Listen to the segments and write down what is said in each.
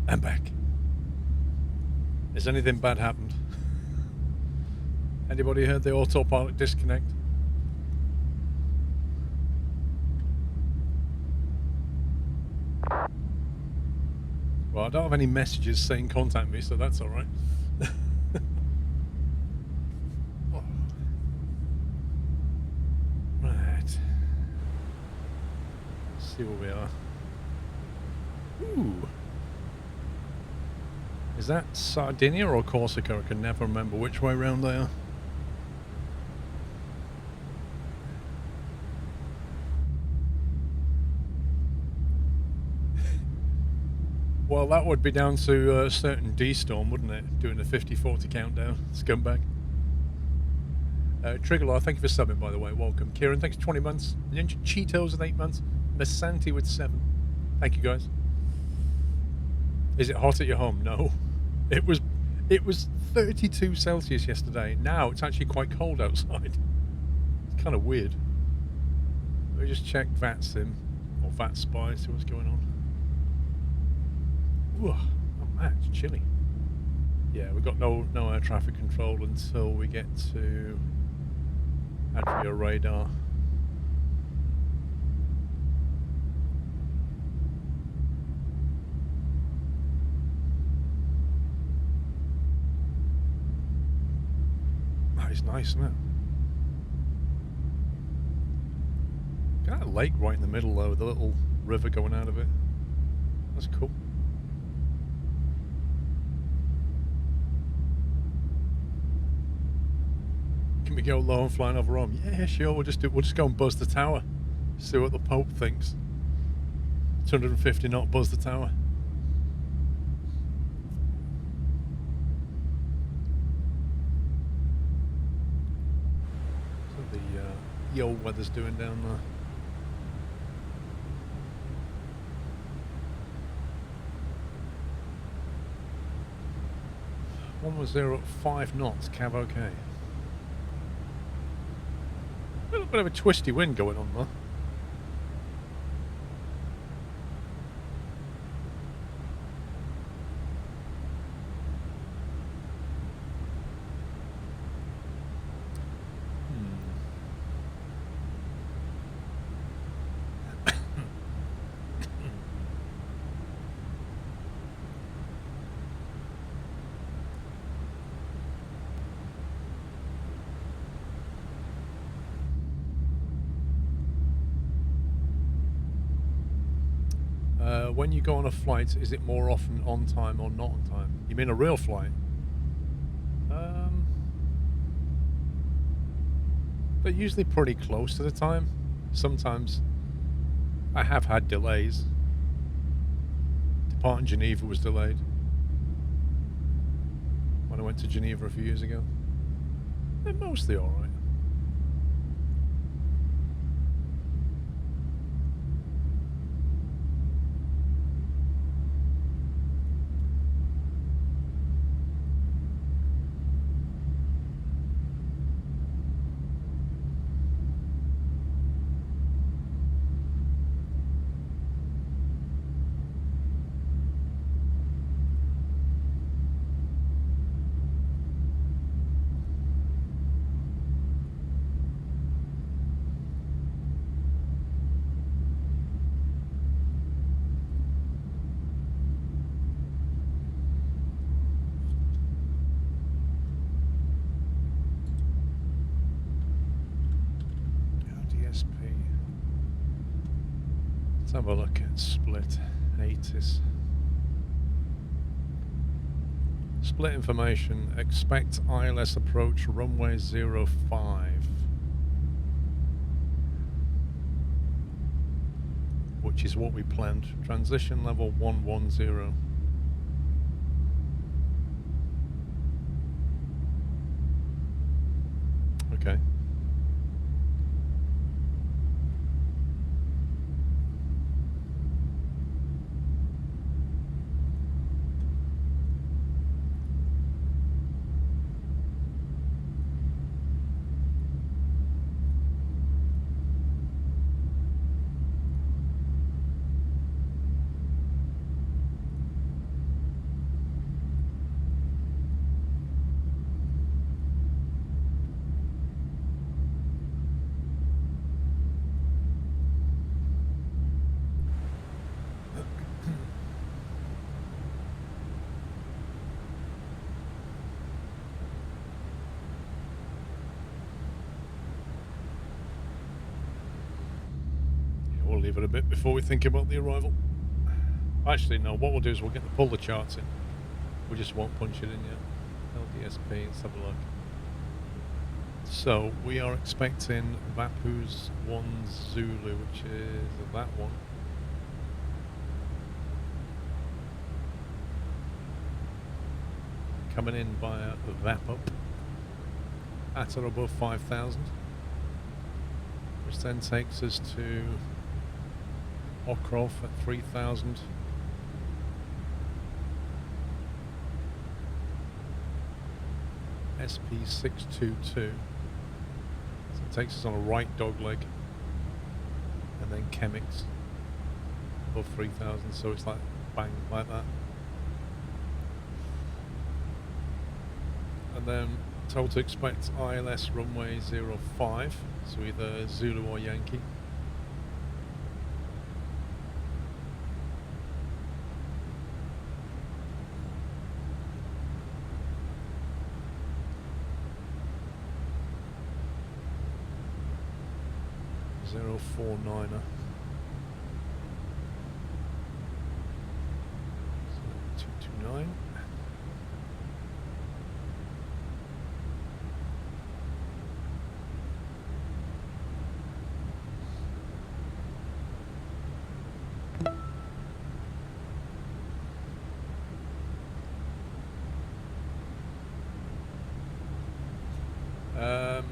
I'm back. Has anything bad happened? Anybody heard the autopilot disconnect? Well, I don't have any messages saying contact me, so that's all right. Right. Let's see where we are. Ooh. Is that Sardinia or Corsica? I can never remember which way round they are. Well, that would be down to a certain D-Storm, wouldn't it? Doing a 50-40 countdown. Scumbag. Triggerlaw, thank you for subbing, by the way. Welcome. Kieran, thanks for 20 months. Ninja Cheetos with 8 months. Masanti with 7. Thank you, guys. Is it hot at your home? No. It was 32 Celsius yesterday. Now it's actually quite cold outside. It's kind of weird. Let me just check VATSIM or VATSPY, see what's going on. Ooh, oh man, it's chilly. Yeah, we've got no air traffic control until we get to Adria radar. That is nice, isn't it? Got a lake right in the middle though, with a little river going out of it. That's cool. Can we go low and flying over Rome? Yeah, sure. We'll just go and buzz the tower. See what the Pope thinks. 250 knot, buzz the tower. So the old weather's doing down there. One was there at 5 knots, cav okay. A little bit of a twisty wind going on there. When you go on a flight, is it more often on time or not on time? You mean a real flight? They're usually pretty close to the time. Sometimes I have had delays. Departing Geneva was delayed when I went to Geneva a few years ago. They're mostly alright. Let's have a look at split 80s. Split information, expect ILS approach runway 05. Which is what we planned. Transition level 110. Okay. We'll leave it a bit before we think about the arrival. Actually, no, what we'll do is we'll pull the charts in. We just won't punch it in yet. LDSP, let's have a look. So, we are expecting Vapu's 1 Zulu, which is that one. Coming in via Vapup at or above 5,000. Which then takes us to Okrov at 3,000. SP622. So it takes us on a right dog leg. And then Chemics above 3,000. So it's like bang, like that. And then told to expect ILS runway 05. So either Zulu or Yankee. Zero 49er. So 229.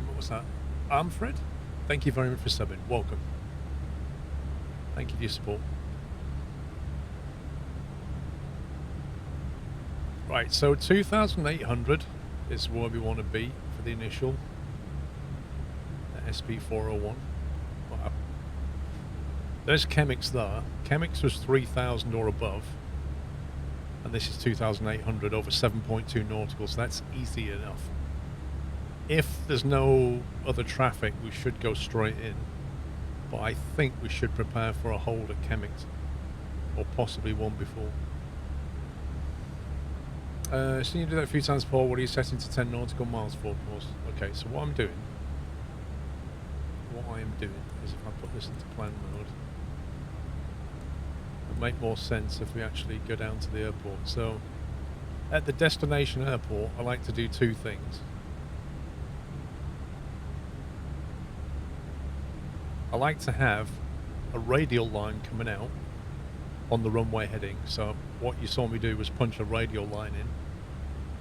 What was that? Armfred? Thank you very much for subbing. Welcome. Thank you for your support. Right, so 2,800 is where we want to be for the initial SP401. Wow. There's Chemics there. Chemics was 3,000 or above. And this is 2,800 over 7.2 nautical, so that's easy enough. If there's no other traffic, we should go straight in. But I think we should prepare for a hold at Chemics. Or possibly one before. So you do that a few times, Paul. What are you setting to 10 nautical miles for, Paul? Okay, so what I am doing is if I put this into plan mode, it'll make more sense if we actually go down to the airport. So at the destination airport, I like to do two things. I like to have a radial line coming out on the runway heading. So what you saw me do was punch a radial line in.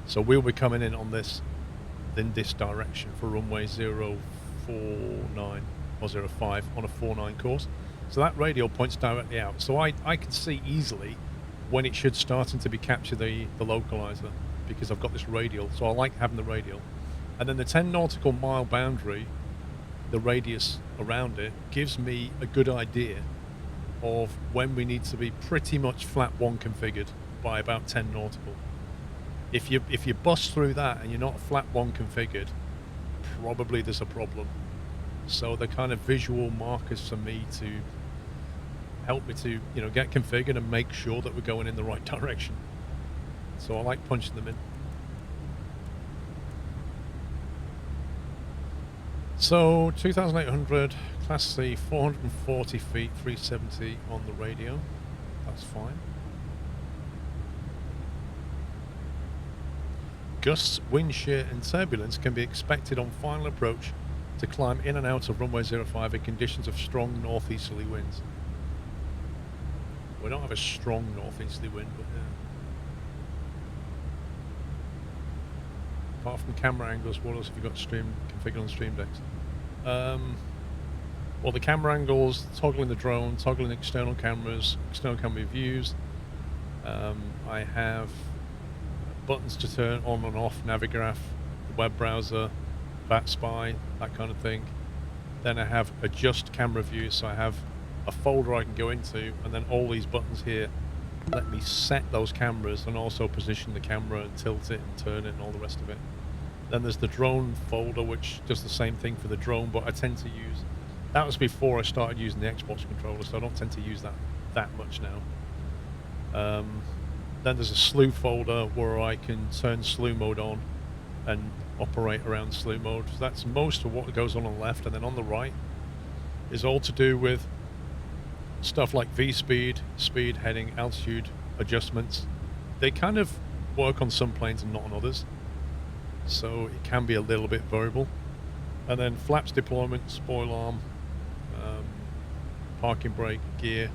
So we'll be coming in on this, in this direction for runway 049 or 05 on a 49 course. So that radial points directly out. So I can see easily when it should starting to be capture the localizer because I've got this radial. So I like having the radial. And then the 10 nautical mile boundary, the radius around it, gives me a good idea of when we need to be pretty much flat one configured by about 10 nautical. If you bust through that and you're not flat one configured, probably there's a problem. So they're kind of visual markers for me to help me to, you know, get configured and make sure that we're going in the right direction. So I like punching them in. So 2,800, Class C, 440 feet, 370 on the radio. That's fine. Gusts, wind shear and turbulence can be expected on final approach to climb in and out of runway 05 in conditions of strong northeasterly winds. We don't have a strong northeasterly wind, but yeah. Apart from camera angles, what else have you got configured on Stream Decks? Well, the camera angles, toggling the drone, toggling external cameras, external camera views. I have buttons to turn on and off, Navigraph, the web browser, VAT Spy, that kind of thing. Then I have adjust camera view, so I have a folder I can go into, and then all these buttons here let me set those cameras and also position the camera and tilt it and turn it and all the rest of it. Then there's the drone folder, which does the same thing for the drone, but I tend to use, that was before I started using the Xbox controller, so I don't tend to use that much now. Then there's a slew folder where I can turn slew mode on and operate around slew mode. So that's most of what goes on the left, and then on the right is all to do with stuff like V-speed, speed, heading, altitude adjustments, they kind of work on some planes and not on others. So it can be a little bit variable. And then flaps deployment, spoil arm, parking brake, gear,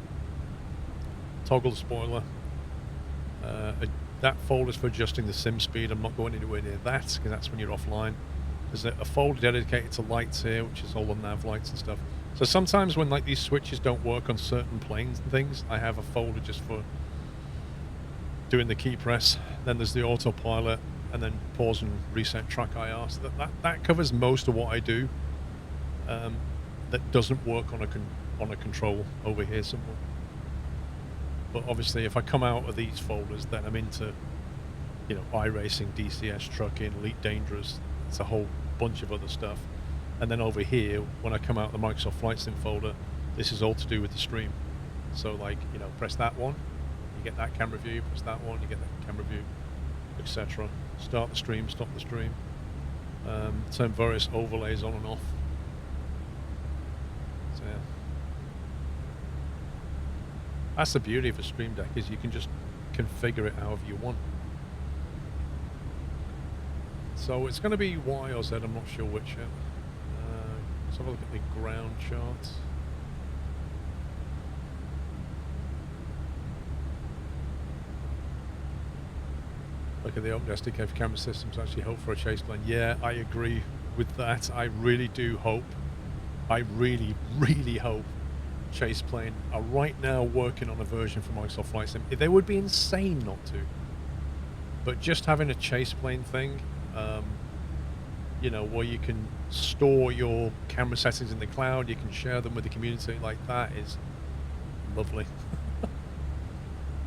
toggle spoiler. That folder's for adjusting the sim speed. I'm not going anywhere near that because that's when you're offline. There's a folder dedicated to lights here, which is all the nav lights and stuff. So sometimes when like these switches don't work on certain planes and things, I have a folder just for doing the key press. Then there's the autopilot, and then pause and reset track IR. So that covers most of what I do. That doesn't work on a control over here somewhere. But obviously, if I come out of these folders, then I'm into, you know, iRacing, DCS, trucking, Elite Dangerous. It's a whole bunch of other stuff. And then over here, when I come out of the Microsoft Flight Sim folder, this is all to do with the stream. So like, you know, press that one, you get that camera view. Press that one, you get that camera view, etc. Start the stream, stop the stream. Turn various overlays on and off. So yeah. That's the beauty of a Stream Deck, is you can just configure it however you want. So it's going to be Y or Z, I'm not sure which yet. Let's have a look at the ground chart. Look at the Open SDK for camera systems, actually hope for a chase plane. Yeah, I agree with that. I really do hope. I really, really hope chase plane are right now working on a version for Microsoft Flight Sim. They would be insane not to. But just having a chase plane thing, you know, where you can store your camera settings in the cloud, you can share them with the community, like that is lovely.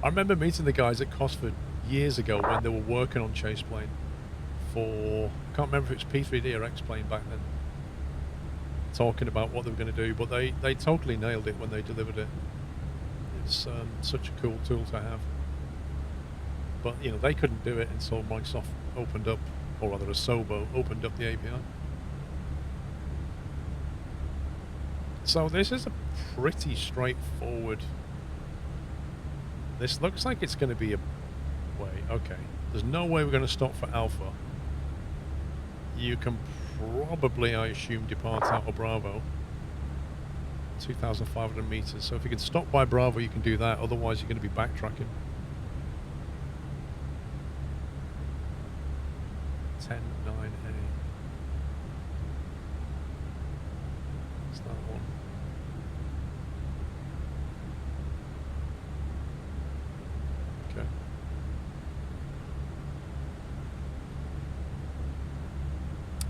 I remember meeting the guys at Cosford years ago when they were working on chase plane for, I can't remember if it was P3D or X-Plane back then, talking about what they were going to do, but they totally nailed it when they delivered it. It's such a cool tool to have. But, you know, they couldn't do it until Microsoft opened up, or rather Asobo opened up the API. So this is a pretty straightforward. This looks like it's going to be a way. Okay, there's no way we're going to stop for Alpha. You can probably, I assume, depart out of Bravo. 2,500 meters. So if you can stop by Bravo, you can do that. Otherwise, you're going to be backtracking. 10, 9, 8. It's that one. Okay.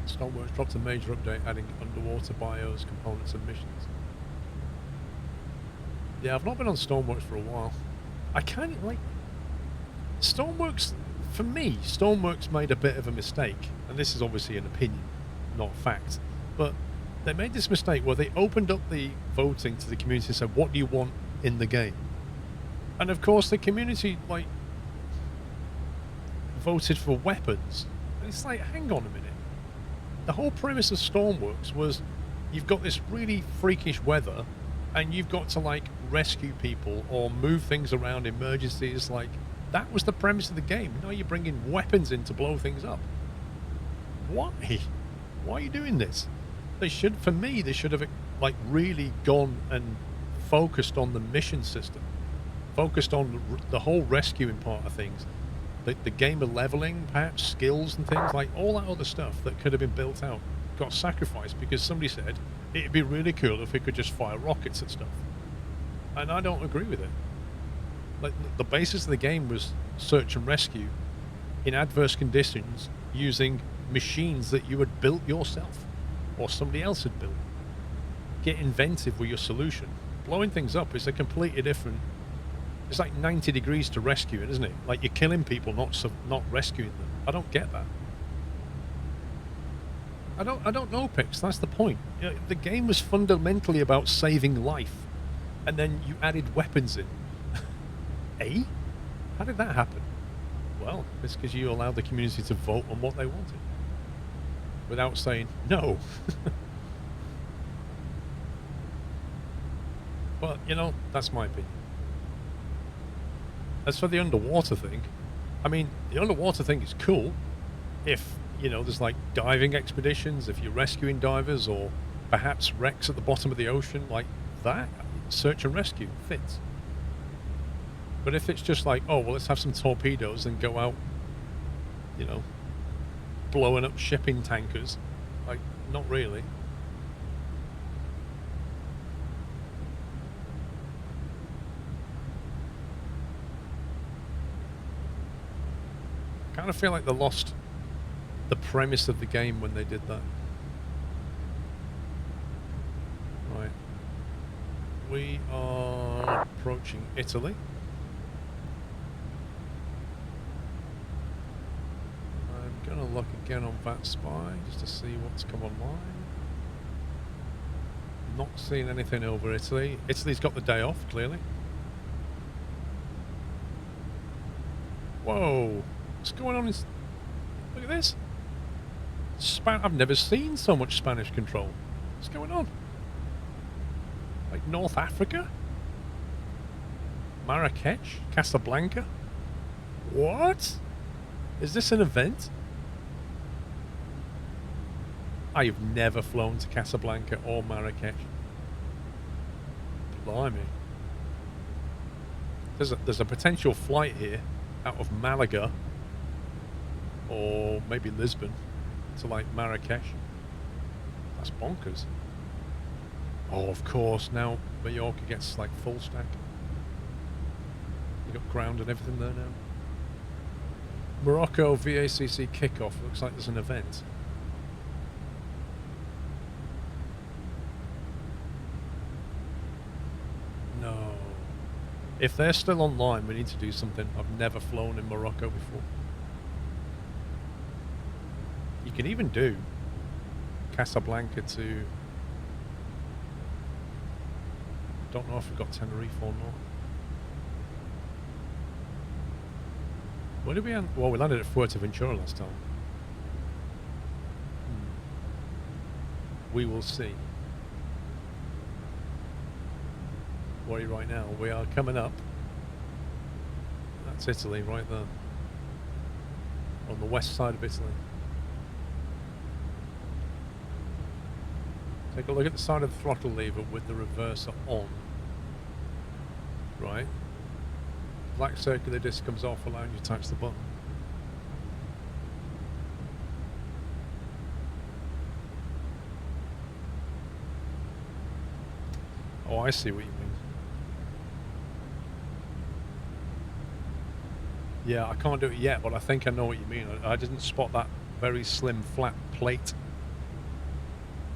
Stoneworks dropped a major update adding underwater bios, components and missions. Yeah, I've not been on Stoneworks for a while. I kind of like Stoneworks. For me, Stoneworks made a bit of a mistake, and this is obviously an opinion, not fact, but they made this mistake where they opened up the voting to the community and said, what do you want in the game? And of course the community like voted for weapons. And it's like, hang on a minute. The whole premise of Stormworks was you've got this really freakish weather and you've got to like rescue people or move things around, emergencies. Like, that was the premise of the game. Now you're bringing weapons in to blow things up. Why? Why are you doing this? They should, for me, they should have like really gone and focused on the mission system, focused on the whole rescuing part of things, the game of leveling, perhaps skills and things, like all that other stuff that could have been built out got sacrificed because somebody said it'd be really cool if we could just fire rockets at stuff. And I don't agree with it. Like, the basis of the game was search and rescue in adverse conditions using machines that you had built yourself or somebody else had built. Get inventive with your solution. Blowing things up is a completely different. It's like 90 degrees to rescuing, isn't it? Like, you're killing people, not rescuing them. I don't get that. I don't know, Pix. That's the point. You know, the game was fundamentally about saving life, and then you added weapons in. Eh? How did that happen? Well, it's because you allowed the community to vote on what they wanted without saying no. But, you know, that's my opinion. As for the underwater thing, I mean, the underwater thing is cool if, you know, there's like diving expeditions, if you're rescuing divers, or perhaps wrecks at the bottom of the ocean, like that, search and rescue fits. But if it's just like, oh, well, let's have some torpedoes and go out, you know, blowing up shipping tankers, like, not really. I kind of feel like they lost the premise of the game when they did that. Right. We are approaching Italy. I'm going to look again on that spy just to see what's come online. Not seeing anything over Italy. Italy's got the day off, clearly. Whoa. What's going on? Look at this. I've never seen so much Spanish control. What's going on? Like North Africa? Marrakech? Casablanca? What? Is this an event? I've never flown to Casablanca or Marrakech. Blimey. There's a potential flight here out of Malaga or maybe Lisbon to like Marrakech. That's bonkers. Oh, of course, now Mallorca gets like full stack. You got ground and everything there now. Morocco VACC kickoff. Looks like there's an event. No. If they're still online, we need to do something. I've never flown in Morocco before. You can even do Casablanca to... Don't know if we've got Tenerife or not. Where did we end? Well, we landed at Fuerteventura last time. We will see. Where are you right now? We are coming up. That's Italy right there. On the west side of Italy. Take a look at the side of the throttle lever with the reverser on. Right. Black circular disc comes off, allowing you to touch the button. Oh, I see what you mean. Yeah, I can't do it yet, but I think I know what you mean. I didn't spot that very slim flat plate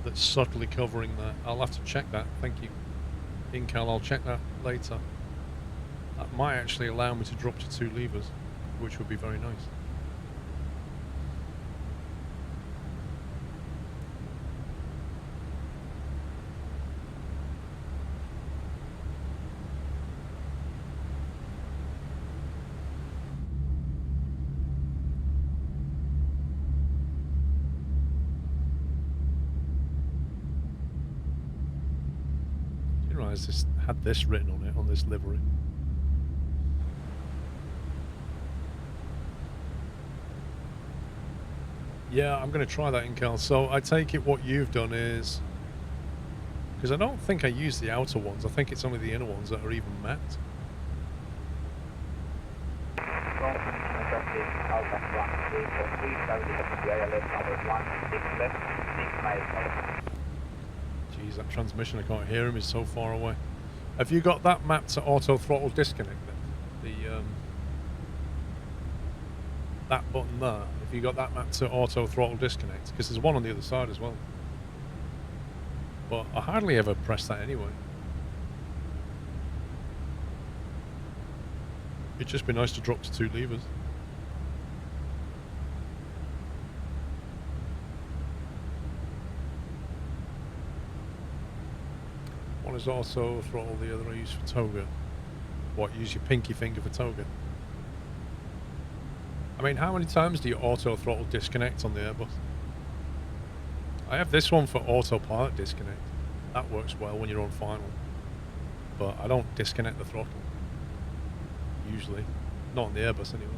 that's subtly covering that. I'll have to check that. Thank you, Incal. I'll check that later. That might actually allow me to drop to 2 levers, which would be very nice. Didn't realise this had this written on it, on this livery. Yeah, I'm going to try that, Incal. So I take it what you've done is... Because I don't think I use the outer ones. I think it's only the inner ones that are even mapped. Jeez, that transmission, I can't hear him, is so far away. Have you got that mapped to auto throttle disconnect then? That button there, have you got that mapped to auto throttle disconnect? Because there's one on the other side as well. But I hardly ever press that anyway. It'd just be nice to drop to 2 levers. One is auto throttle, the other I use for toga. What, use your pinky finger for toga? I mean, how many times do you auto throttle disconnect on the Airbus? I have this one for autopilot disconnect. That works well when you're on final. but I don't disconnect the throttle. Usually. Not on the Airbus anyway.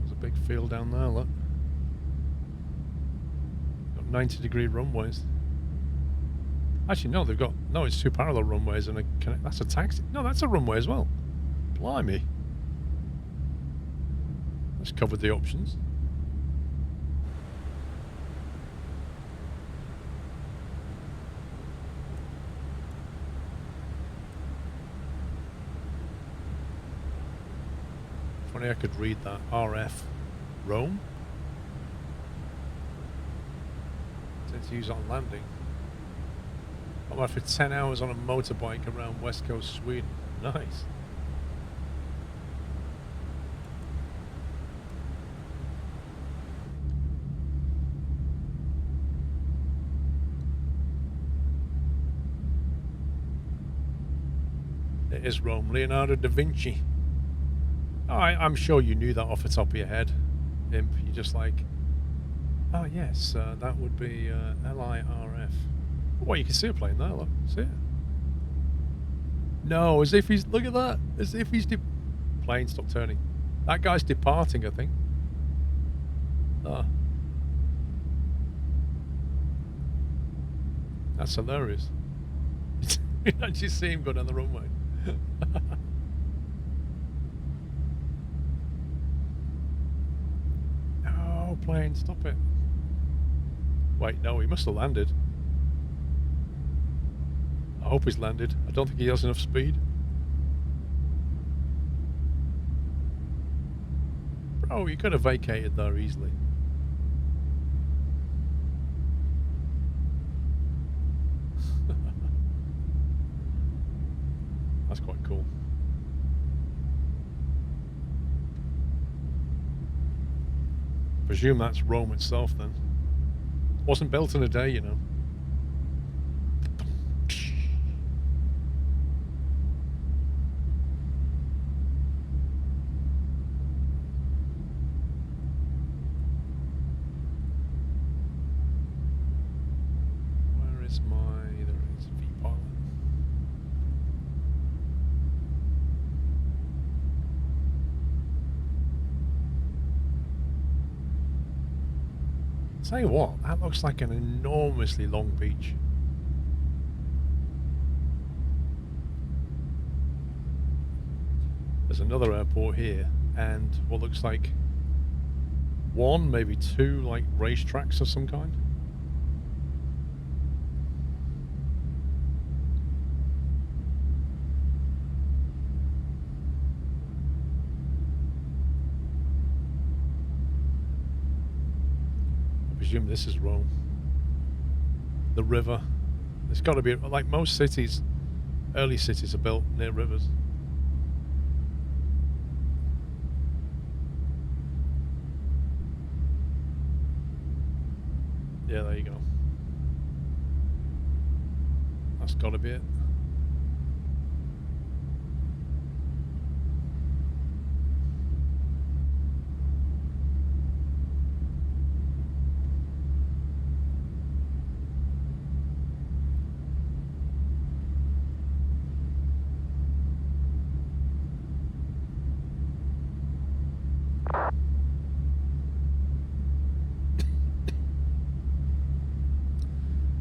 There's a big field down there, look. Got 90-degree runways. Actually, no, they've got... No, it's 2 parallel runways and a... That's a taxi. No, that's a runway as well. Blimey. Let's cover the options. Funny I could read that. RF Rome. Let's use it on landing. I'm out for 10 hours on a motorbike around West Coast Sweden. Nice. It is Rome. Leonardo da Vinci. Oh, I'm sure you knew that off the top of your head, Imp. You're just like, oh yes, that would be LIRF. Well, you can see a plane there, look. See it? No, as if he's... Look at that. As if he's... Plane, stop turning. That guy's departing, I think. Ah. That's hilarious. You can actually see him go down the runway. No, plane, stop it. Wait, no, he must have landed. I hope he's landed. I don't think he has enough speed. Bro, you could have vacated there easily. That's quite cool. Presume that's Rome itself then. Wasn't built in a day, you know. Tell you what, that looks like an enormously long beach. There's another airport here, and what looks like 1, maybe 2, like racetracks of some kind. I presume this is Rome. The river. There's got to be, like most cities, early cities are built near rivers. Yeah, there you go. That's got to be it.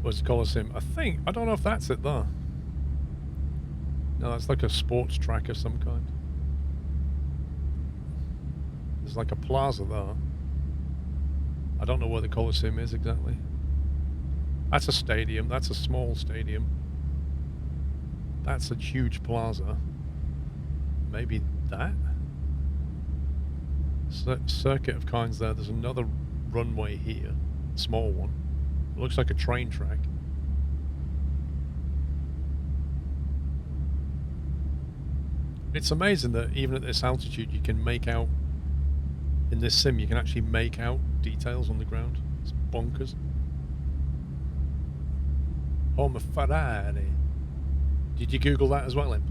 Was Colosseum? I don't know if that's it there. No, that's like a sports track of some kind. There's like a plaza there. I don't know where the Colosseum is exactly. That's a stadium. That's a small stadium. That's a huge plaza. Maybe that? Circuit of kinds there. There's another runway here. Small one. It looks like a train track. It's amazing that even at this altitude you can make out, in this sim you can actually make out details on the ground. It's bonkers. Home of Ferrari. Did you Google that as well, Imp?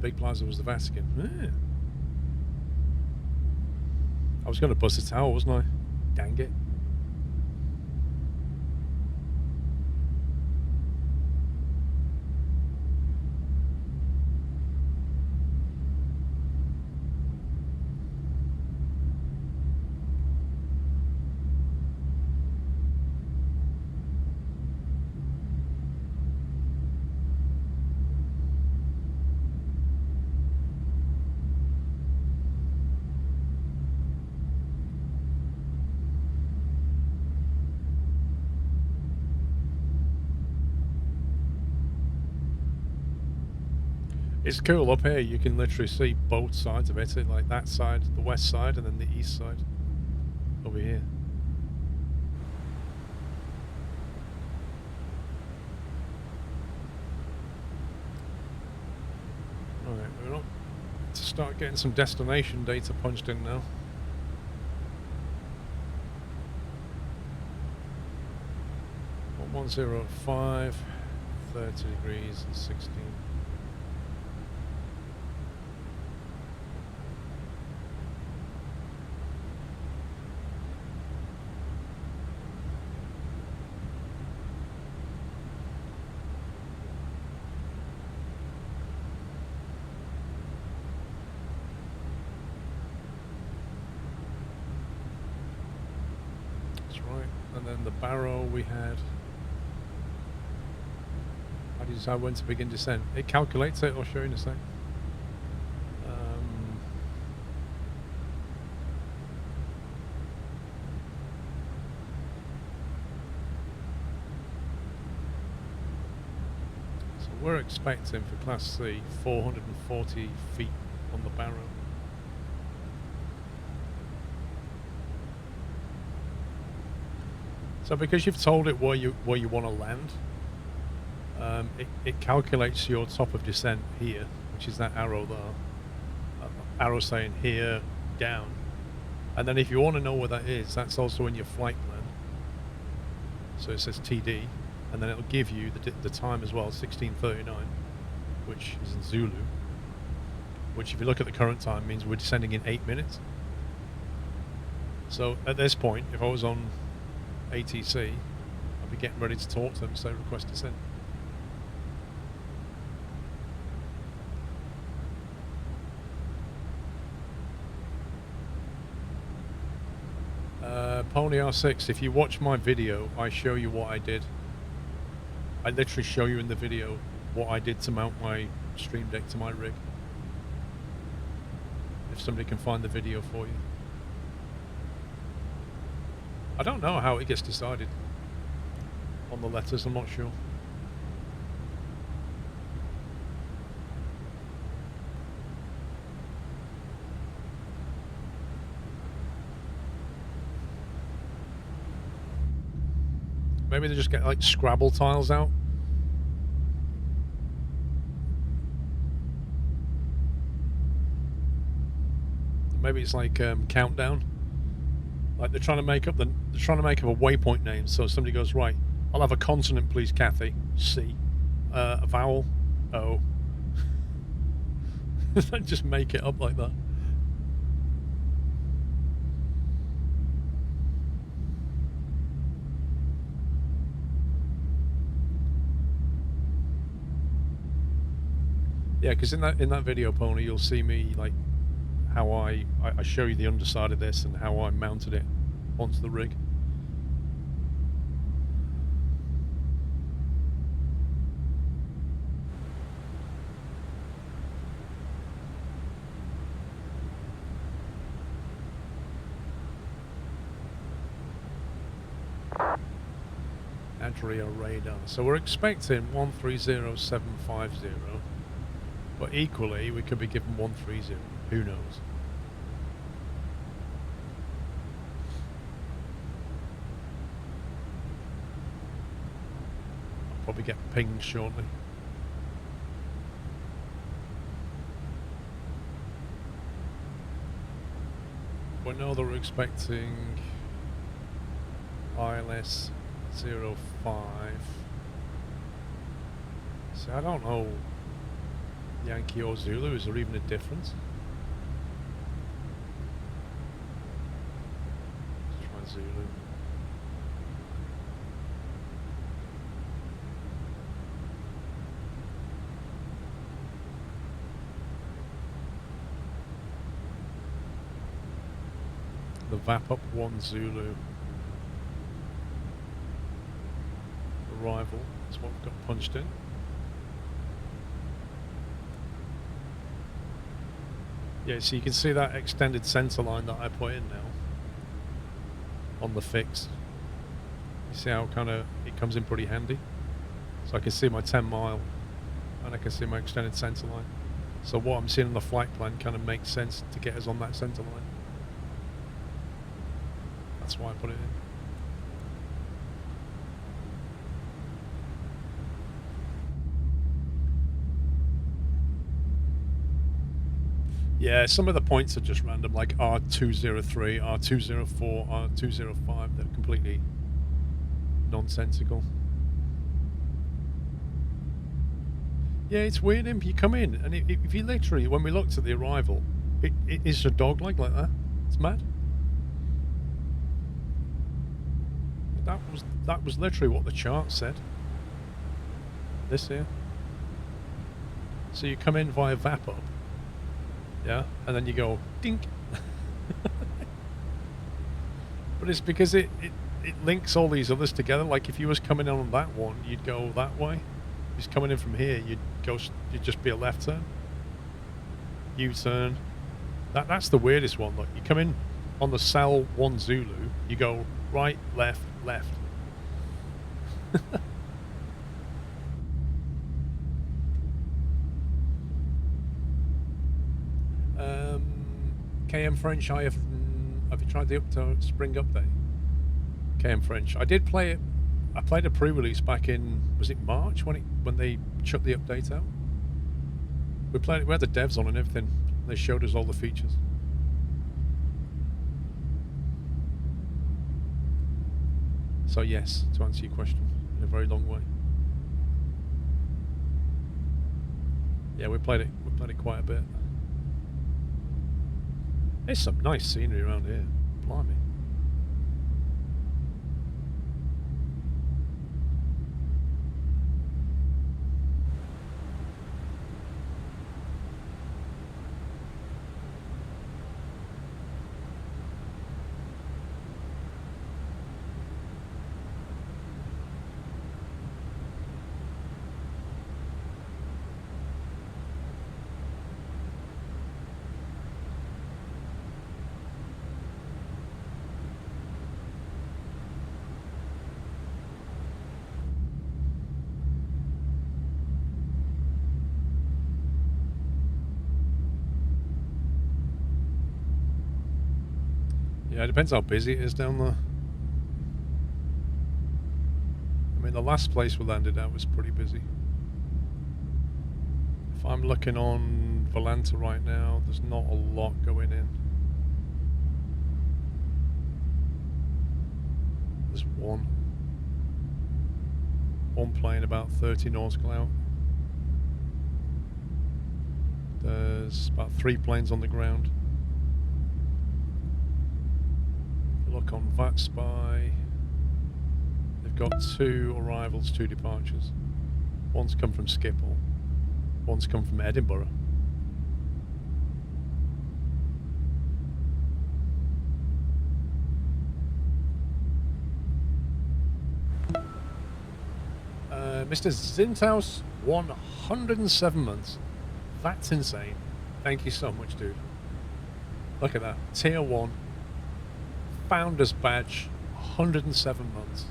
Big Plaza was the Vatican. Yeah. I was going to buzz the tower, wasn't I? Dang it. It's cool up here, you can literally see both sides of it, like that side, the west side, and then the east side over here. Alright, we're up to start getting some destination data punched in now. Got 105, 30 degrees and 16. And then the barrow we had. How do you decide when to begin descent? It calculates it, I'll show you in a sec. So we're expecting for Class C 440 feet on the barrow. So because you've told it where you want to land, it calculates your top of descent here, which is that arrow there. Arrow saying here, down. And then if you want to know where that is, that's also in your flight plan. So it says TD, and then it'll give you the time as well, 16:39, which is in Zulu. Which if you look at the current time means we're descending in 8 minutes. So at this point, if I was on ATC, I'll be getting ready to talk to them, so request descent. Pony R6, if you watch my video, I show you what I did. I literally show you in the video what I did to mount my Stream Deck to my rig. If somebody can find the video for you. I don't know how it gets decided on the letters, I'm not sure. Maybe they just get like Scrabble tiles out. Maybe it's like countdown. Like they're trying to make up a waypoint name. So somebody goes, right, I'll have a consonant, please, Kathy. C. A vowel. O. Just make it up like that. Yeah, because in that video, Pony, you'll see me like how I show you the underside of this and how I mounted it onto the rig. Adria radar. So we're expecting 130750. But equally, we could be given 130. Who knows? I'll probably get pinged shortly. We know that we're expecting ILS 05. So I don't know. Yankee or Zulu? Is there even a difference? Let's try Zulu. The VAP up 1 Zulu. Arrival. That's what we've got punched in. Yeah, so you can see that extended centre line that I put in now on the fix. You see how kind of it comes in pretty handy. So I can see my 10 mile and I can see my extended centre line. So what I'm seeing on the flight plan kind of makes sense to get us on that centre line. That's why I put it in. Yeah, some of the points are just random, like R203, R204, R205. They're completely nonsensical. Yeah, it's weird. You come in, and if you literally, when we looked at the arrival, it is a dog like that. It's mad. That was literally what the chart said. This here. So you come in via VAP up. Yeah, and then you go dink. But it's because it links all these others together. Like if you was coming in on that one, you'd go that way. If he's coming in from here, you'd just be a left turn, U-turn. That's the weirdest one. Look, you come in on the Sal 1 Zulu, you go right, left, left. KM French, have you tried the spring update? KM French. I did play it. I played a pre-release back in, was it March when they chucked the update out? We played it. We had the devs on and everything. They showed us all the features. So yes, to answer your question in a very long way. Yeah, we played it. We played it quite a bit. There's some nice scenery around here. Blimey. Yeah, it depends how busy it is down there. I mean, the last place we landed at was pretty busy. If I'm looking on Volanta right now, there's not a lot going in. There's one plane about 30 nautical out. There's about 3 planes on the ground. Look on VATSpy, they've got 2 arrivals, 2 departures. One's come from Schiphol, one's come from Edinburgh. Mr. Zinthaus, 107 months. That's insane. Thank you so much, dude. Look at that. Tier 1. Founders badge, 107 months.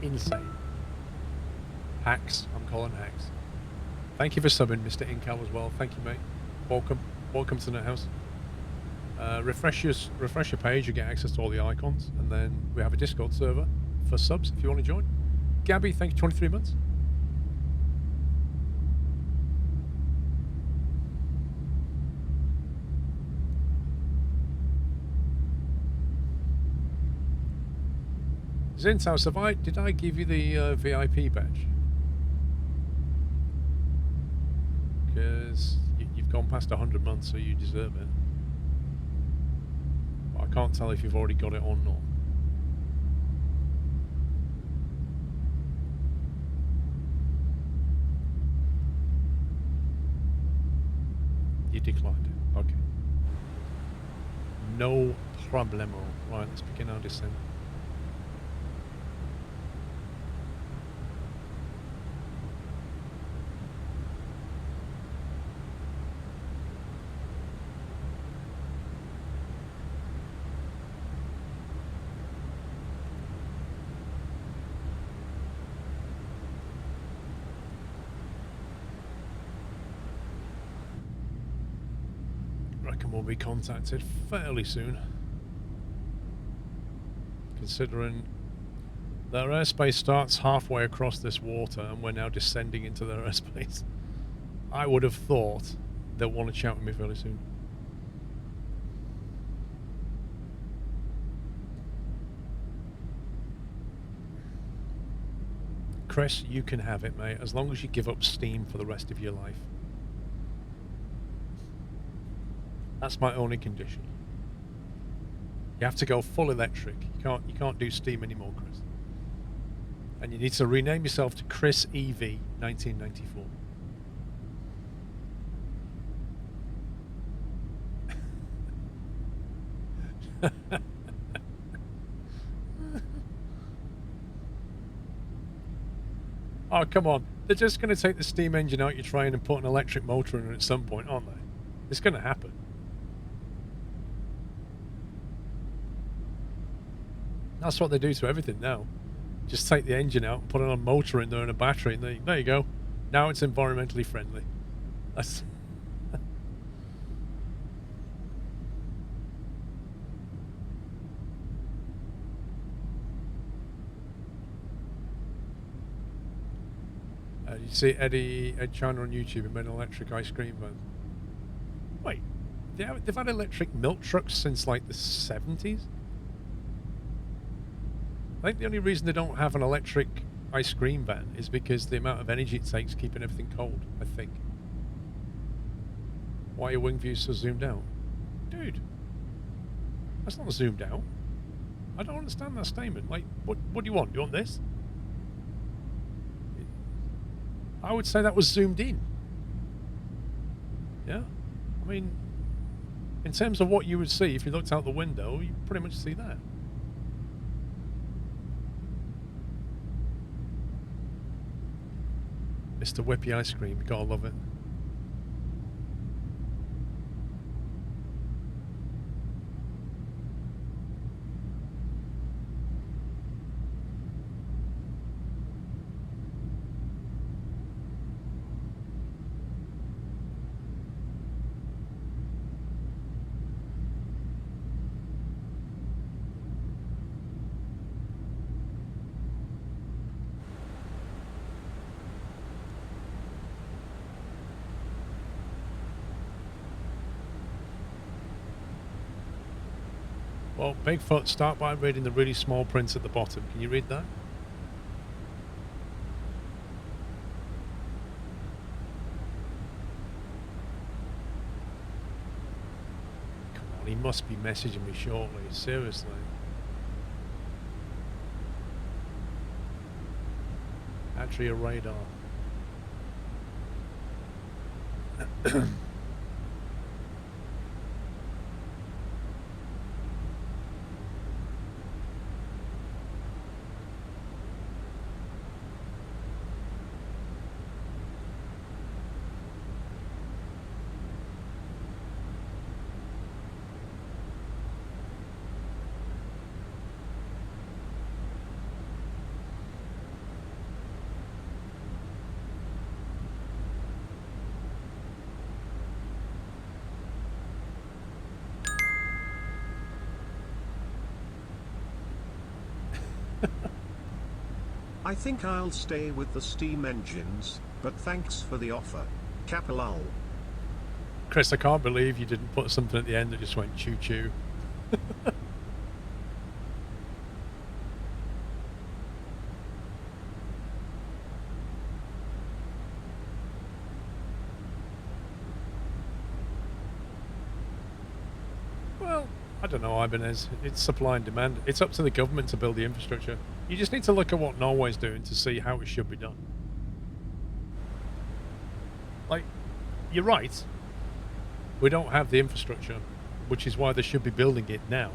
Insane. Hacks. I'm calling hacks. Thank you for subbing, Mr. Incal, as well. Thank you, mate. Welcome. Welcome to the house. Refresh your page, you get access to all the icons, and then we have a Discord server for subs if you want to join. Gabby, thank you, 23 months. Zintaus, did I give you the VIP badge? Because gone past 100 months, so you deserve it. But I can't tell if you've already got it or not. You declined it. Okay. No problemo. Right, let's begin our descent. Reckon we'll be contacted fairly soon, considering their airspace starts halfway across this water and we're now descending into their airspace. I would have thought they'll want to chat with me fairly soon. Chris, you can have it, mate, as long as you give up steam for the rest of your life. That's my only condition. You have to go full electric. You can't do steam anymore, Chris. And you need to rename yourself to Chris EV 1994. Oh, come on. They're just going to take the steam engine out your train and put an electric motor in it at some point, aren't they? It's going to happen. That's what they do to everything now. Just take the engine out and put a motor in there and a battery, and there you go. Now it's environmentally friendly. That's... you see Ed China on YouTube and made an electric ice cream van. Wait, they've had electric milk trucks since like the 70s? I think the only reason they don't have an electric ice cream van is because the amount of energy it takes keeping everything cold, I think. Why are your wing views so zoomed out? Dude, that's not zoomed out. I don't understand that statement. Like, what do you want? Do you want this? I would say that was zoomed in. Yeah? I mean, in terms of what you would see if you looked out the window, you pretty much see that. Mr. Whippy ice cream, you gotta love it. Well, Bigfoot, start by reading the really small print at the bottom. Can you read that? Come on, he must be messaging me shortly, seriously. Atria radar. I think I'll stay with the steam engines, but thanks for the offer. Capilal. Chris, I can't believe you didn't put something at the end that just went choo-choo. I don't know, Ibanez. It's supply and demand. It's up to the government to build the infrastructure. You just need to look at what Norway's doing to see how it should be done. Like, you're right. We don't have the infrastructure, which is why they should be building it now.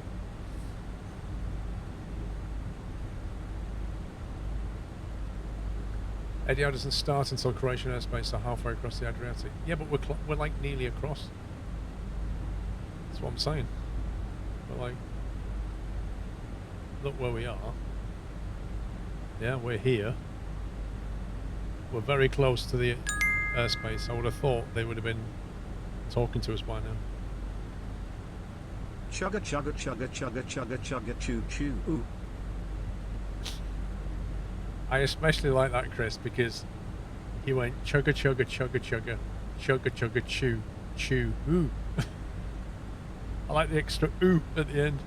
Eddie doesn't start until Croatian airspace, so halfway across the Adriatic. Yeah, but we're like nearly across. That's what I'm saying. We're like, look where we are. Yeah, we're here. We're very close to the airspace. I would have thought they would have been talking to us by now. Chugga chugga chugga chugga chugga chugga choo choo. Ooh. I especially like that, Chris, because he went chugga chugga chugga chugga chugga chugga chew chew ooh. I like the extra ooh at the end.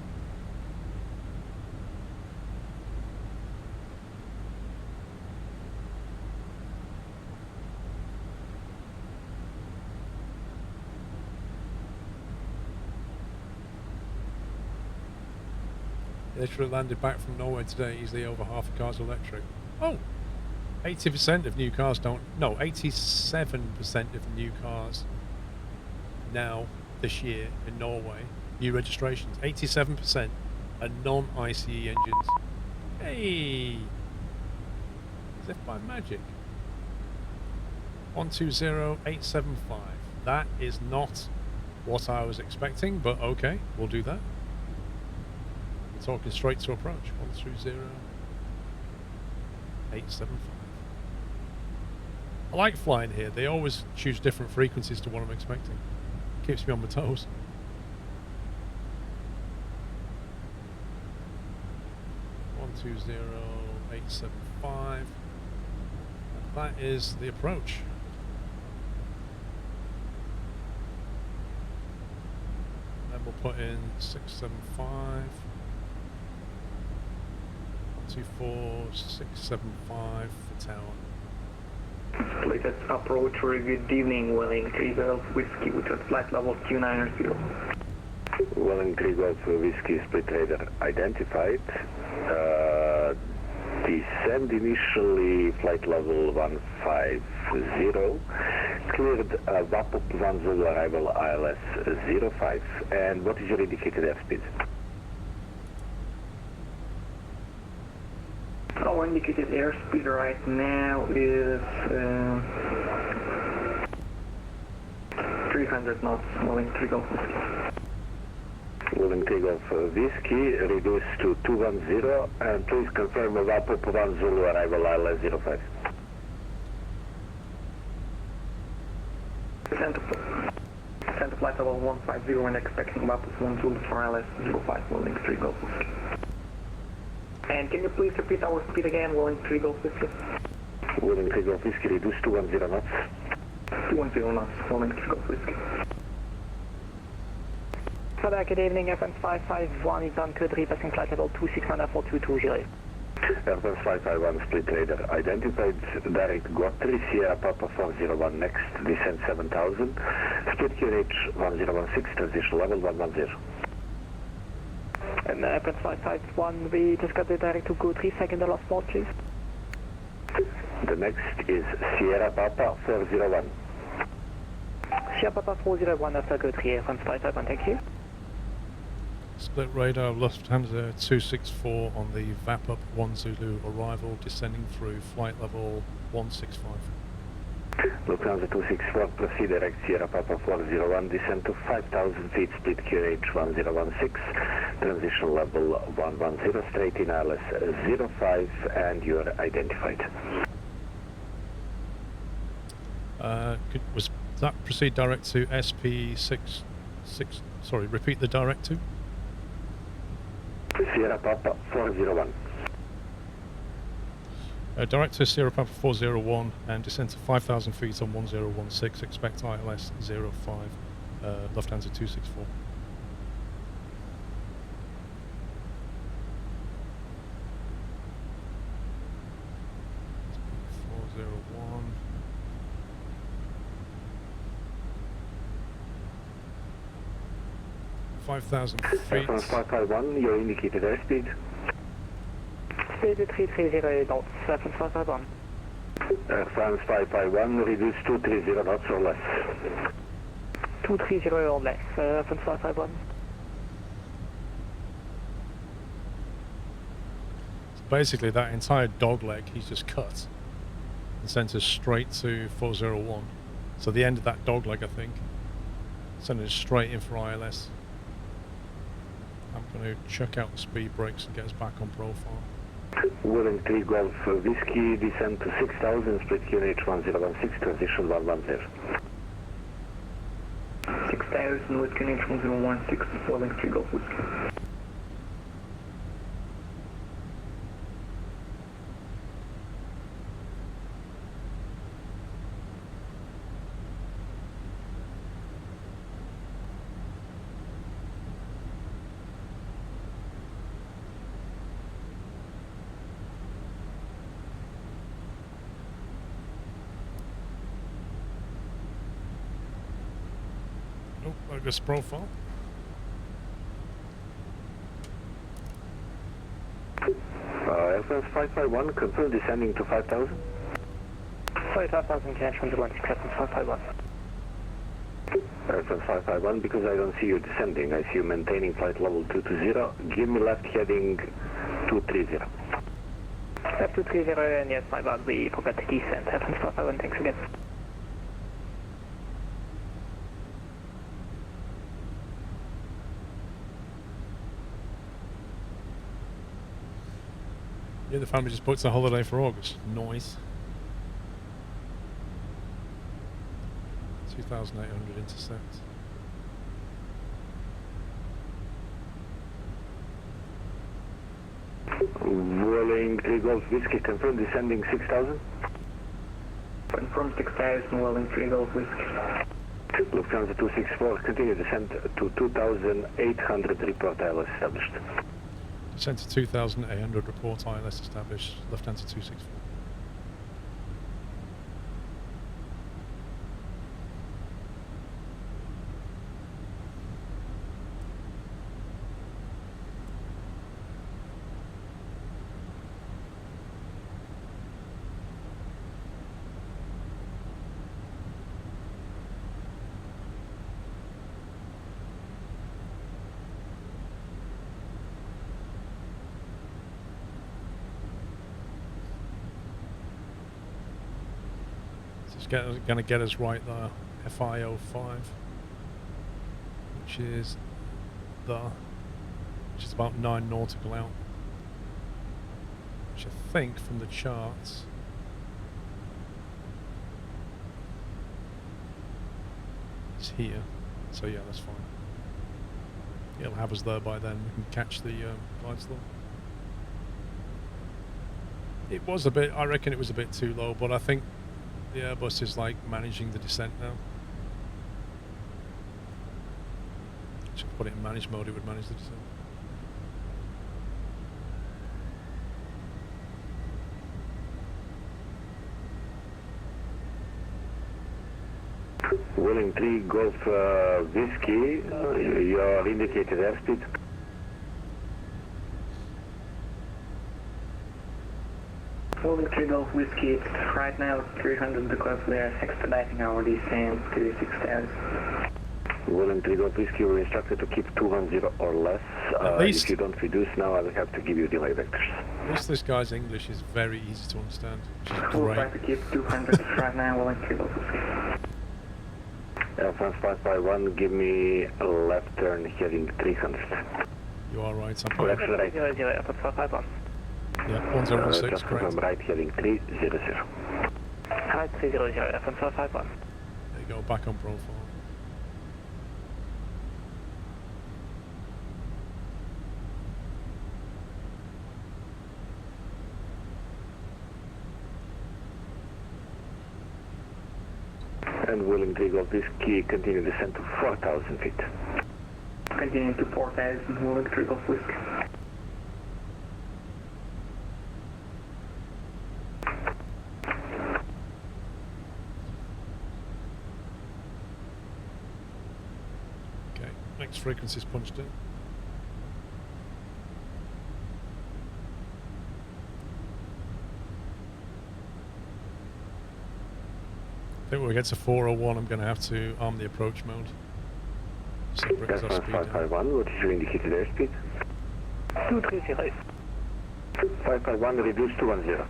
Literally landed back from Norway today, easily over half the cars electric. Oh, 80% of new cars don't, no, 87% of the new cars now this year in Norway, new registrations, 87% are non-ICE engines. Hey, as if by magic. 120875. That is not what I was expecting, but okay, we'll do that. We're talking straight to approach. 120875. I like flying here. They always choose different frequencies to what I'm expecting. Keeps me on my toes. One 20875. And that is the approach. Then we'll put in 675. 124,675 for tower. Latest approach for a good evening, Welling 3 Golf Whiskey with a flight level Q90. Welling 3 Golf Whiskey split radar identified. Descend initially flight level 150. Cleared VAPOP 1 Zulu arrival ILS 05. And what is your indicated airspeed? Our indicated airspeed right now is 300 knots, Welling 3 Golf Whiskey. Welling 3 Golf Whiskey reduced to 210 and please confirm VAPOP 1 Zulu arrival ILS 05. Center flight level 150 and expecting VAPOP 1 Zulu for ILS 05, Welling 3 Golf Whiskey. And can you please repeat our speed again, Welling 3 Golf Whiskey? Welling 3 Golf Whiskey reduced to 10 knots. 210 knots, Welling 3 Golf Whiskey. Further, good evening, Airfrance 551 is on code 3, passing flight level 2694220. Airfrance 551 split radar identified, direct Guthrie, Sierra Papa 401 next, descent 7000, split QNH 1016, transition level 110. And Airfrance 551, we just got the direct to go 3 second the last port, please. The next is Sierra Papa 401. Sierra Papa 401 after go 3, Airfrance 551, thank you. Split radar Lufthansa 264 on the VAPOP 1 Zulu arrival, descending through flight level 165. Lufthansa 264, proceed direct Sierra Papa 401, descend to 5,000 feet, split QH 1016, transition level 110, straight in ILS 05, and you are identified. Was that proceed direct to SP66, sorry, repeat the direct to? Sierra Papa 401. Direct to Sierra Papa 401 and descend to 5,000 feet on 1016, expect ILS 05, Lufthansa 264. 5,000 Air feet. France 551, your indicated airspeed. Speed 330 knots, Air France 551. Air France 551, reduce 230 knots or less. 230 or less, Air France 551. So basically, that entire dog leg he's just cut and sent us straight to 401. So the end of that dog leg, I think, sending us straight in for ILS. I'm going to chuck out the speed brakes and get us back on profile. Willing 3 Golf Whiskey, descend to 6,000, split QNH 1016, transition 110. 6000 with QNH 1016, Willing 3 Golf Whiskey. Oh, August profile. Air France 551, confirm descending to 5,000. 5,000 QNH 116, Air France 551. Air France 551, because I don't see you descending, I see you maintaining flight level 220. Give me left heading 230. Left 230, and yes, my bad, we forgot to descend. Air France 551, thanks again. Yeah, the family just booked a holiday for August. Nice. 2,800 intercept. Willing 3 Golf Whiskey, confirm descending 6,000. Confirm 6000, Willing 3 Golf Whiskey. Lufthansa 264, continue descent to 2,800, report ILS established. Descent to 2,800, report ILS established. Lufthansa 264. Going to get us right there, FI05, which is about 9 nautical out, which I think from the charts is here. So yeah, that's fine. It'll have us there by then. We can catch the glide slope. It was a bit. I reckon it was a bit too low, but I think the Airbus is like managing the descent now. Should put it in manage mode, it would manage the descent. Willing 3 Golf Whiskey, your indicated airspeed. Willing 3 Golf Whiskey, it's right now 300 because we are expediting our descent to 6000. Willing 3 Golf Whiskey, you were instructed to keep 210 or less. At least, if you don't reduce now, I will have to give you delay vectors. At least this guy's English is very easy to understand, which is We'll great. try to keep 200 right now, Willing 3 Golf Whiskey. Air France 551, give me a left turn heading 300. You are right, I'm Or accelerate. 0, Air France 551. Yeah, 1016, just correct. confirm right heading 300. Right 300, Air France 551. There you go, back on profile. And Willing 3 Golf Whiskey, continue descent to 4,000 feet. Continuing to 4000, Willing 3 Golf Whiskey. Okay, next frequencies punched in. I think when we get to 401, I'm going to have to arm the approach mode. So it brings our speed down. 551, what is your indicated airspeed? 230. 551, reduced to 10.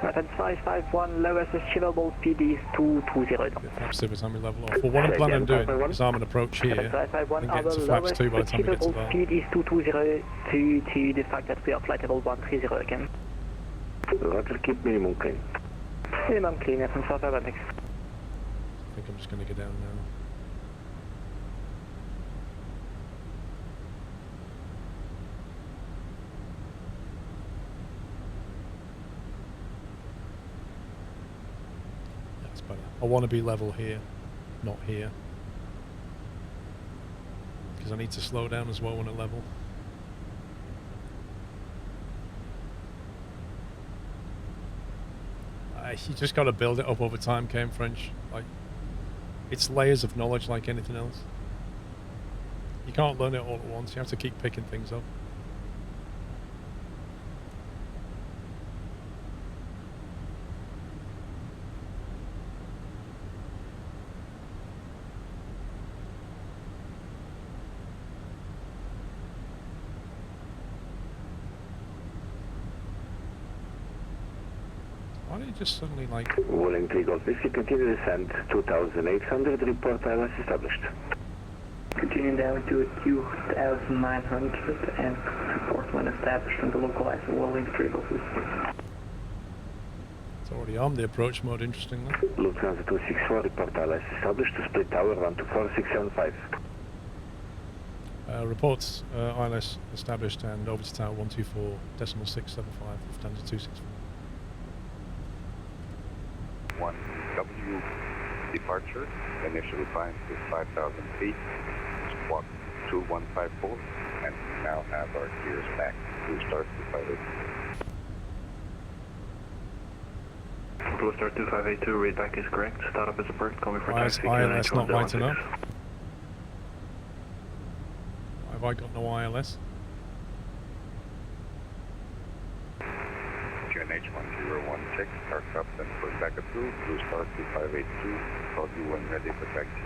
Weapons 551, lowest achievable speed is 220. Get flaps 2 by the time we level off. Well, what I'm planning on doing is arm an approach here and 551, get our to flaps 2 by the lowest time we get to achievable that. speed is 220 due to the fact that we are flight level 130 again. Roger, keep minimum clean. Minimum clean, FM 551. I think I'm just going to go down now. That's better. I want to be level here, not here. Because I need to slow down as well when I level. You just got to build it up over time, Came French. Like, it's layers of knowledge like anything else. You can't learn it all at once. You have to keep picking things up. Why don't you just suddenly like... Rolling 3 Golf Whiskey, continue descent, 2800, report ILS established. Continuing down to 2,900 and report when established from the localizer rolling 3 Golf Whiskey. It's already on the approach mode, interestingly. Lufthansa 264, report ILS established to split tower 124675. Reports ILS established and over to tower 124.675, Lufthansa 264. 1W departure, initially climb to 5,000 feet, squawk 2154, and now have our gears back to start to 582. Blue Star 2582, read back is correct. Startup is approved, coming for Why is taxi. ILS not lighting up? Why have I got no ILS? QNH 1016, start up and push back approved. Blue Star 2582, call you when ready for taxi.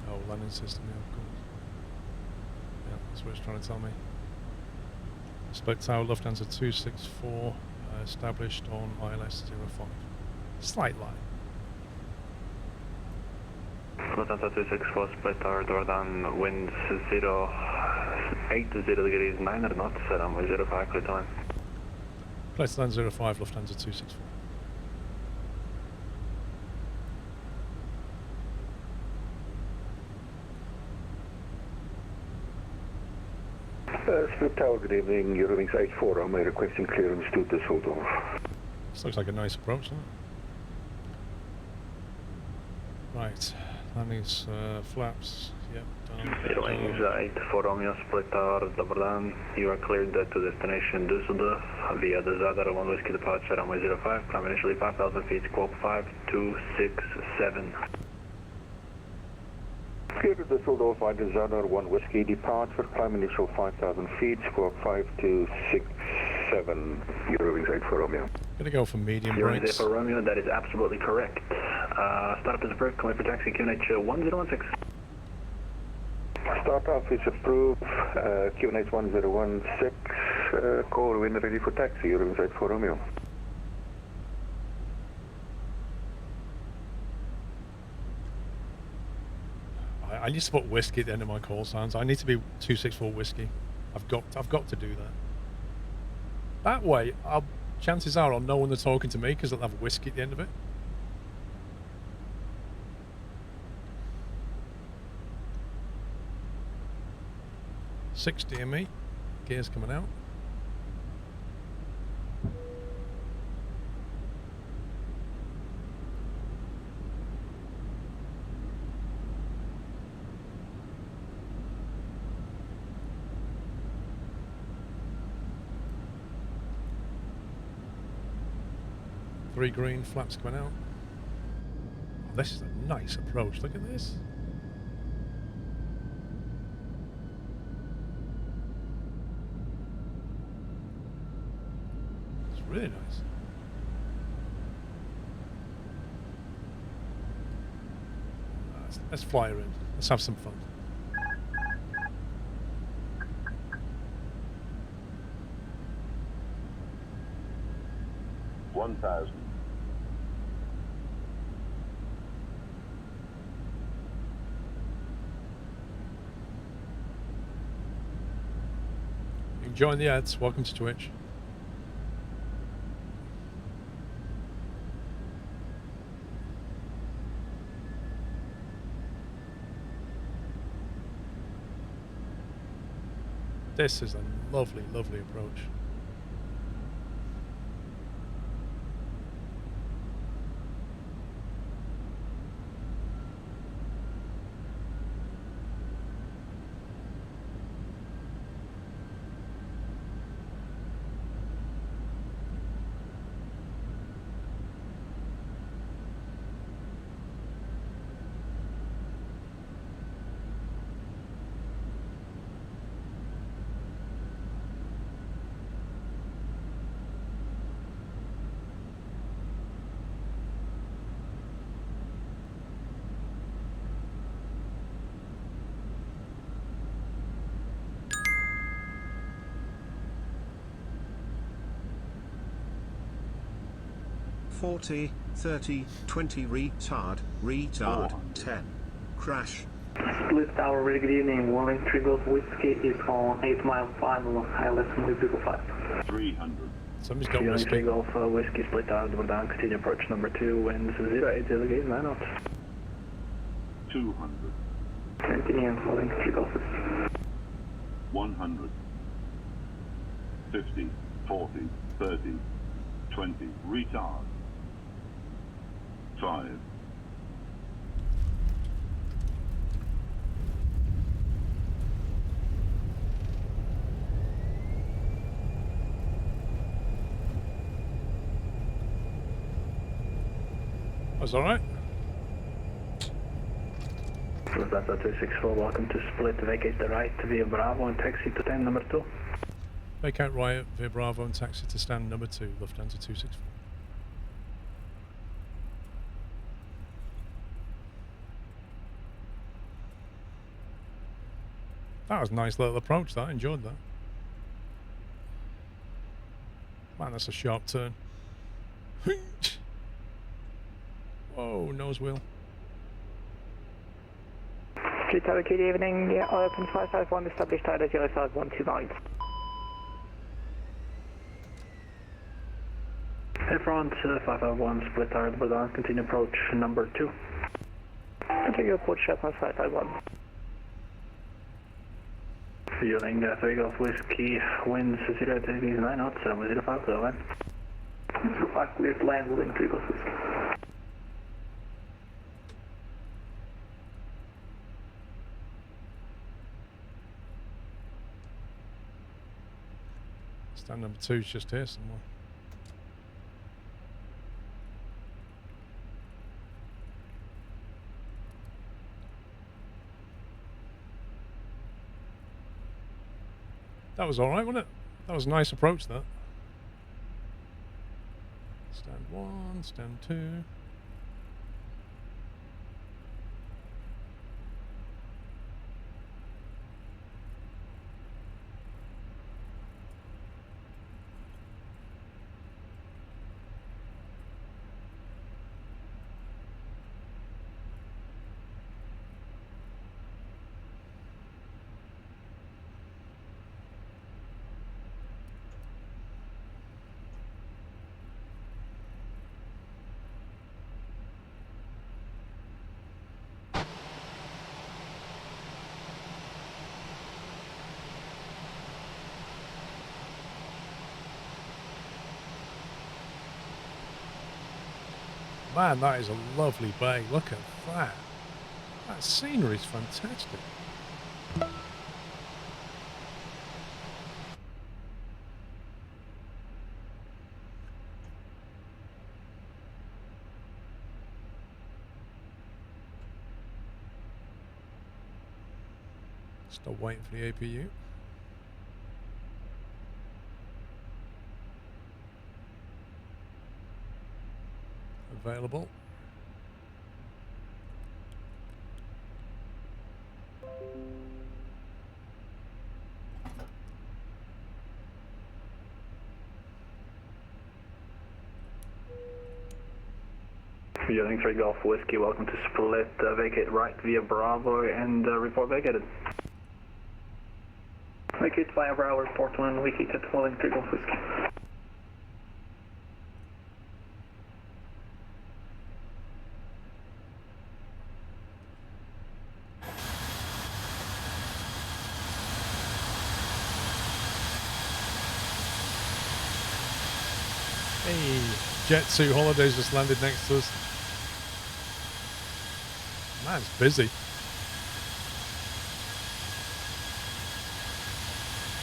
Oh, landing system, yeah, of course. Yeah, that's what it's trying to tell me. Split tower Lufthansa 264, established on ILS 05. Slight line. Lufthansa 264, split tower, door down, winds 080 degrees, 900 knots, runway 05, clear time. Place land 05, Lufthansa 264. Split tower, good evening, Eurowings 84, am I requesting clearance to Düsseldorf? This looks like a nice approach, doesn't it? Right, landings, flaps, yep, done. Eurowings 84 Romeo, split tower, double down. You are cleared to destination Düsseldorf via the Zadar 1 Whiskey departure, runway 05, climb initially 5,000 feet, squawk 5267. Clear to Düsseldorf, Ida Zadar 1 Whiskey departure, climb initial 5,000 feet, squawk 5267, Eurowings 84 Romeo. Gonna go for medium Eurowings brakes. 84 Romeo, that is absolutely correct. Startup is approved, coming for taxi, QNH 1016. Start off is approved, QNH 1016, call when ready for taxi, Eurowings 84 Romeo. I need to put whiskey at the end of my call signs. I need to be 264 whiskey. I've got to do that. That way, chances are I'll know when they're talking to me because they'll have whiskey at the end of it. .6 DME, gears coming out. Three green, flaps coming out. Oh, this is a nice approach. Look at this. Really nice. Let's fly her in. Let's have some fun. You can join the ads. Welcome to Twitch. This is a lovely, lovely approach. Forty, 30, 20 retard, 10. Crash. Split Tower, very good evening. Warning, 3 Golf Whiskey is on 8 mile 5 on ILS Mobile 5. 300. Somebody's got Warning, 3 whiskey. Golf Whiskey Split Tower, double down, continue approach number 2, winds 080 degrees, 9 knots. 200. Continue and following 3 Golf. 100. 50. 40. 30. 20. Retard. 5. That's alright. Lufthansa 264, welcome to Split, vacate the right via Bravo and taxi to 10 number 2. Vacate right via Bravo and taxi to stand number 2, Lufthansa 264. That was a nice little approach, that. I enjoyed that. Man, that's a sharp turn. Whoa, nose wheel. Split Tower, good evening. Yeah, open 551, established either 0512 miles. Hey front, 551, Split Tower, double down, continue approach number 2. Continue approach Shetland 551. Fueling 3 Golf Whiskey, winds 080 degrees, 9 knots, 705, go ahead. 05, clear to land, Warning, 3 Golf Whiskey. Stand number 2's just here somewhere. That was alright, wasn't it? That was a nice approach, that. Stand 1, stand 2. Man, that is a lovely bay. Look at that. That scenery is fantastic. Still waiting for the APU. available. Using 3 Golf Whiskey, welcome to Split, vacate right via Bravo and report vacated. Vacate via Bravo, report 1, vacate at Welling 3 Golf Whiskey. Hey, Jet2 Holidays just landed next to us. Man, it's busy.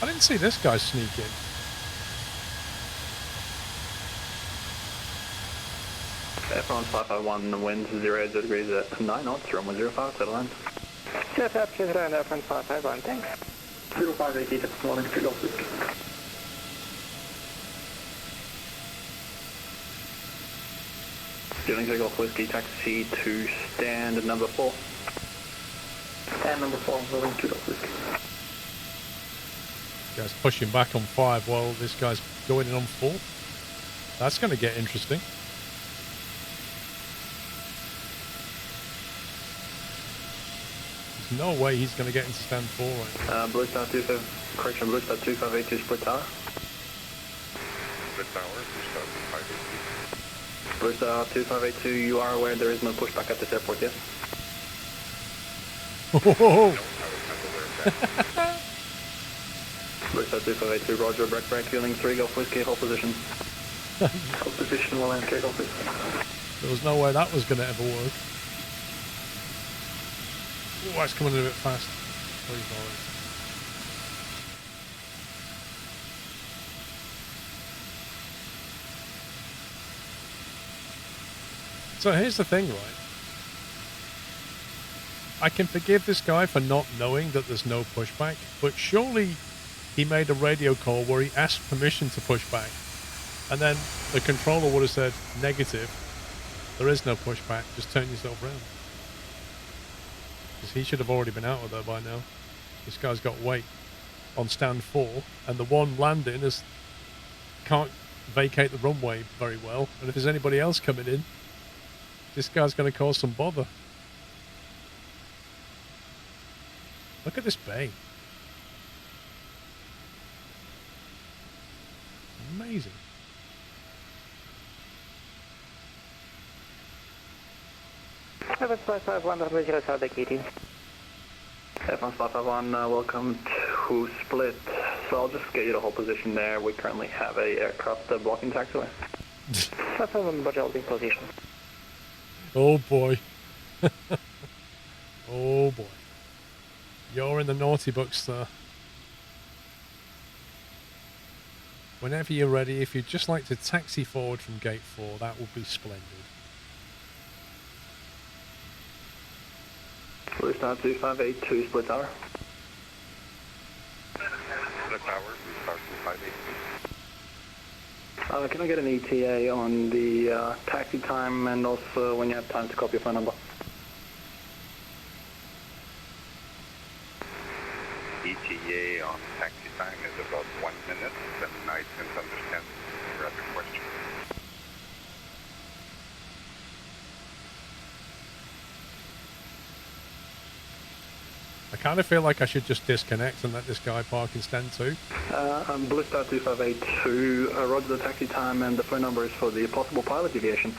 I didn't see this guy sneak in. F1 551, winds 0 degrees at 9 knots, runway 05, settle in. Jet up, Jet around F1 551, thanks. 05 vacate at Welling 3 Golf Whiskey. Using 3 Golf Whiskey, taxi to stand number 4. Stand number 4, Welling 2 Golf Whiskey. Guy's pushing back on 5 while this guy's going in on 4. That's going to get interesting. There's no way he's going to get into stand 4 right now. Blue Star 2582 split tower. Split tower, Blue Star 2582. Blue Star 2582, you are aware there is no pushback at this airport, yes? Oh, No, I was not aware of that. Blue Star 2582, roger, break, fueling 3 Golf Whiskey, hold position. Hold position, Welling 3 Golf Whiskey. there was no way that was going to ever work. Oh, it's coming in a bit fast. Please, Lord. So here's the thing, right? I can forgive this guy for not knowing that there's no pushback, but surely he made a radio call where he asked permission to push back, and then the controller would have said, negative, there is no pushback, just turn yourself around. Because he should have already been out of there by now. This guy's got weight on stand 4, and the one landing can't vacate the runway very well, and if there's anybody else coming in, this guy's going to cause some bother. Look at this bay. Amazing. F1 551, runway 0 south vacating. F1 551, welcome to Split. So I'll just get you to hold position there. We currently have a aircraft blocking taxiway. 551, budget holding position. Oh boy. Oh boy. You're in the naughty books, sir. Whenever you're ready, if you'd just like to taxi forward from gate 4, that would be splendid. Blue Star 2582, split tower. Split tower, Blue Star 2582. Can I get an ETA on the taxi time and also when you have time to copy your phone number? ETA on taxi time is about 1 minute, then I didn't understand your other question. I kind of feel like I should just disconnect and let this guy park in stand 2. Blue Star 2582, roger the taxi time and the phone number is for the possible pilot deviation.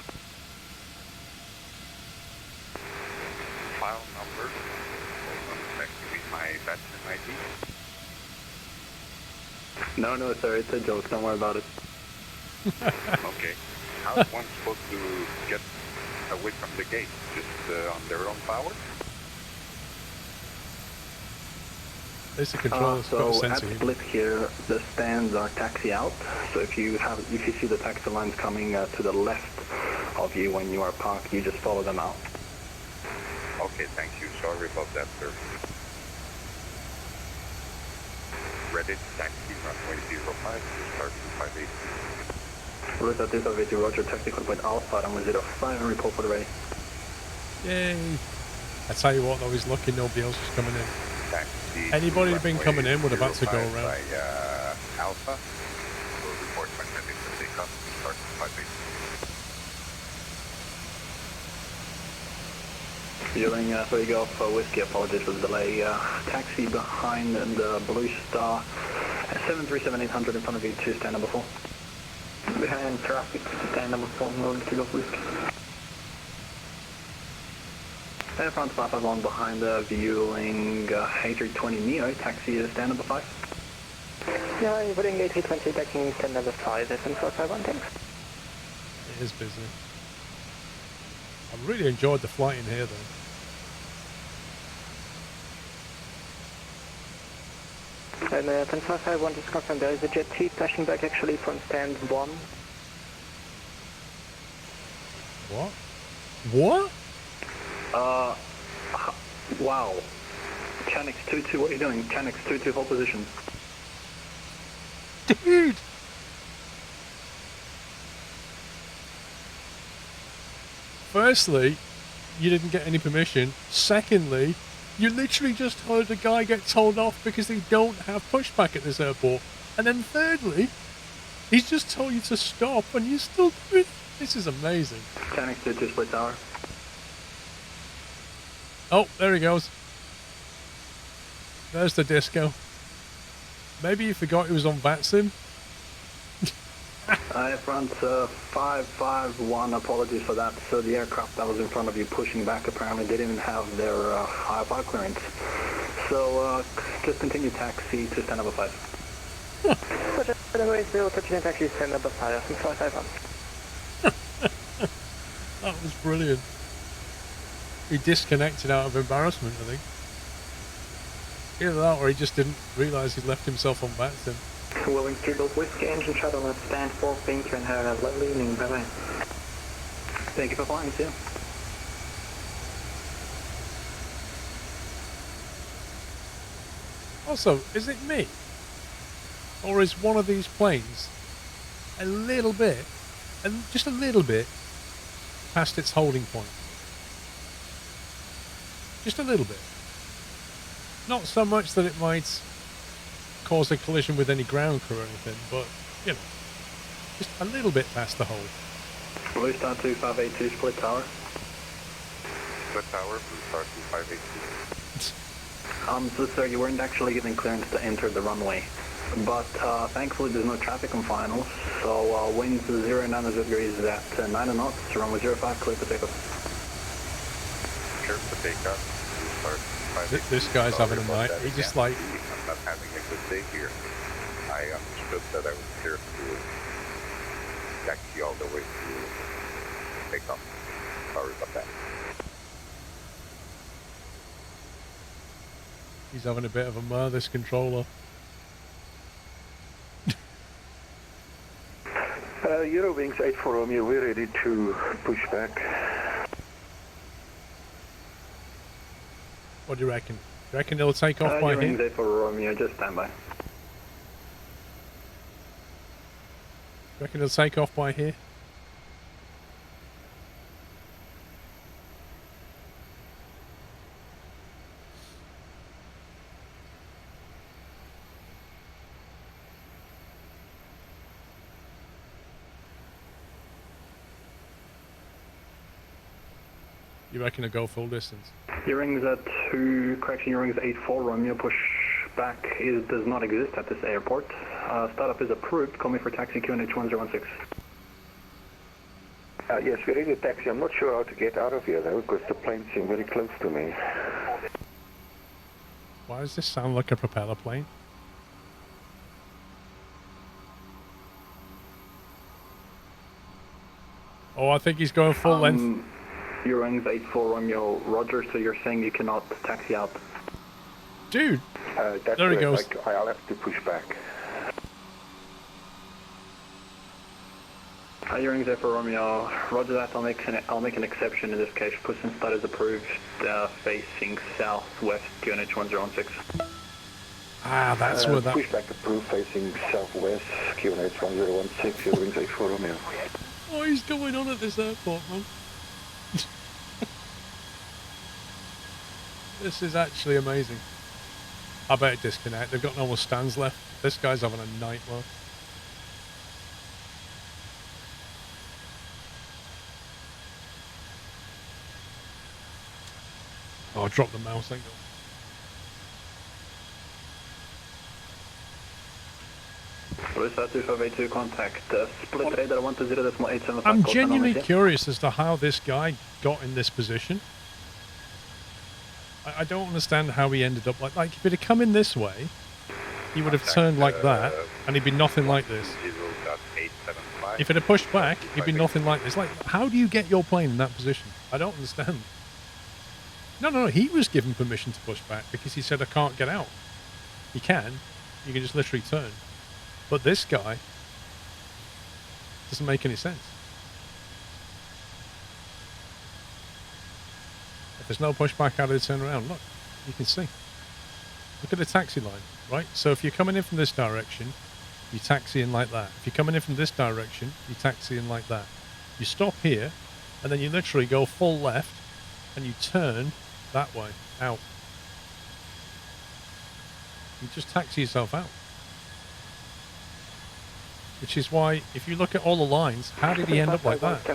File number, hold on a sec, give me my batch ID. No, sir, it's a joke, don't worry about it. Okay. How's one supposed to get away from the gate? Just on their own power? This is controller's got a So sense at of humor. Split here, the stands are taxi out. So if you see the taxi lines coming to the left of you when you are parked, you just follow them out. Okay, thank you. Sorry about that, sir. Ready to taxi, runway 05, Blue Star 2582. Route 252, Roger, taxi for point Alpha, runway 05, and report for the ready. Yay! I tell you what, though, he's lucky nobody else was coming in. Taxi Anybody who'd been runway coming in would have had to go 05 around. by Alpha. Will report magnetic for takeoff. Start 58. Viewing 3 Golf Whiskey, apologies for the delay. Taxi behind the Blue Star, 737-800 in front of you, 2 stand number 4. Behind traffic, stand number 4, rolling 3 Golf Whiskey. And front 551 behind viewing A320 Neo, taxi stand number 5. Yeah, you're putting A320 taking stand number 5, FN451, thanks. It is busy. I really enjoyed the flight in here, though. And FN451 just confirmed there is a jet T flashing back actually from stand 1. What? What? Wow. Chanix 22, what are you doing? Chanix 22, hold position. Dude! Firstly, you didn't get any permission. Secondly, you literally just heard a guy get told off because they don't have pushback at this airport. And then thirdly, he's just told you to stop and you still do it. This is amazing. Chanix 22, split tower. Oh, there he goes. There's the disco. Maybe you forgot he was on VATSIM. Front 551, apologies for that. So the aircraft that was in front of you pushing back apparently didn't have their IFR clearance. So just continue taxi to stand number 5. Roger, runway 0, touching taxi stand number 5, FN451. That was brilliant. He disconnected out of embarrassment, I think. Either that or he just didn't realise he'd left himself on VATSIM. Willing 3 Golf Whiskey, engine shuttle at stand 4, thank you and have a lovely evening, bye bye. Thank you for flying, see you. Also, is it me? Or is one of these planes a little bit, and just a little bit, past its holding point? Just a little bit. Not so much that it might cause a collision with any ground crew or anything, but, you know, just a little bit past the hold. Blue Star 2582, split tower. Split tower, Blue Star 2582. So sir, you weren't actually given clearance to enter the runway. But thankfully there's no traffic on finals, so winds 0 9 degrees at 9 knots, runway 05, clear for takeoff. Clear for takeoff, Blue Star 2582. This guy's having a night. He just like... I'm not having a good day here. I understood that I was clear to taxi all the way to takeoff. Sorry about that. He's having a bit of a mare, this controller. Eurowings 84 Romeo, we're ready to push back. What do you reckon? Do you reckon he'll take off by Eurowings here? 84 Romeo, just stand by. Do you reckon he'll take off by here? You reckon he'll go full distance? Eurowings at 2, correction, Eurowings 84 Romeo, push back does not exist at this airport. Startup is approved, call me for taxi QNH 1016. Yes, we're ready to taxi. I'm not sure how to get out of here though, because the plane seems very close to me. Why does this sound like a propeller plane? Oh, I think he's going full length. Eurowings 84 Romeo, Roger, so you're saying you cannot taxi out? Dude! That's There he goes. I'll have to push back. Eurowings 84 Romeo, Roger that, I'll make an exception in this case. Push and start is approved, facing southwest, QNH 1016. Ah, that's where that... Pushback approved facing southwest, QNH 1016, your wings 84 Romeo. What is going on at this airport, man? This is actually amazing. I better disconnect. They've got no more stands left. This guy's having a nightmare. Oh, I dropped the mouse, thank God. Bruce 2582 contact, split radar 120.875. I'm genuinely curious as to how this guy got in this position. I don't understand how he ended up like if it had come in this way, he would have turned like that, and he'd be nothing like this. If it had pushed back, he'd be nothing like this. Like, how do you get your plane in that position? I don't understand. No, he was given permission to push back because he said, I can't get out. You can just literally turn. But this guy doesn't make any sense. If there's no pushback, how do they turn around? Look, you can see. Look at the taxi line, right? So if you're coming in from this direction, you taxi in like that. If you're coming in from this direction, you taxi in like that. You stop here, and then you literally go full left, and you turn that way, out. You just taxi yourself out. Which is why, if you look at all the lines, how did he end up like that?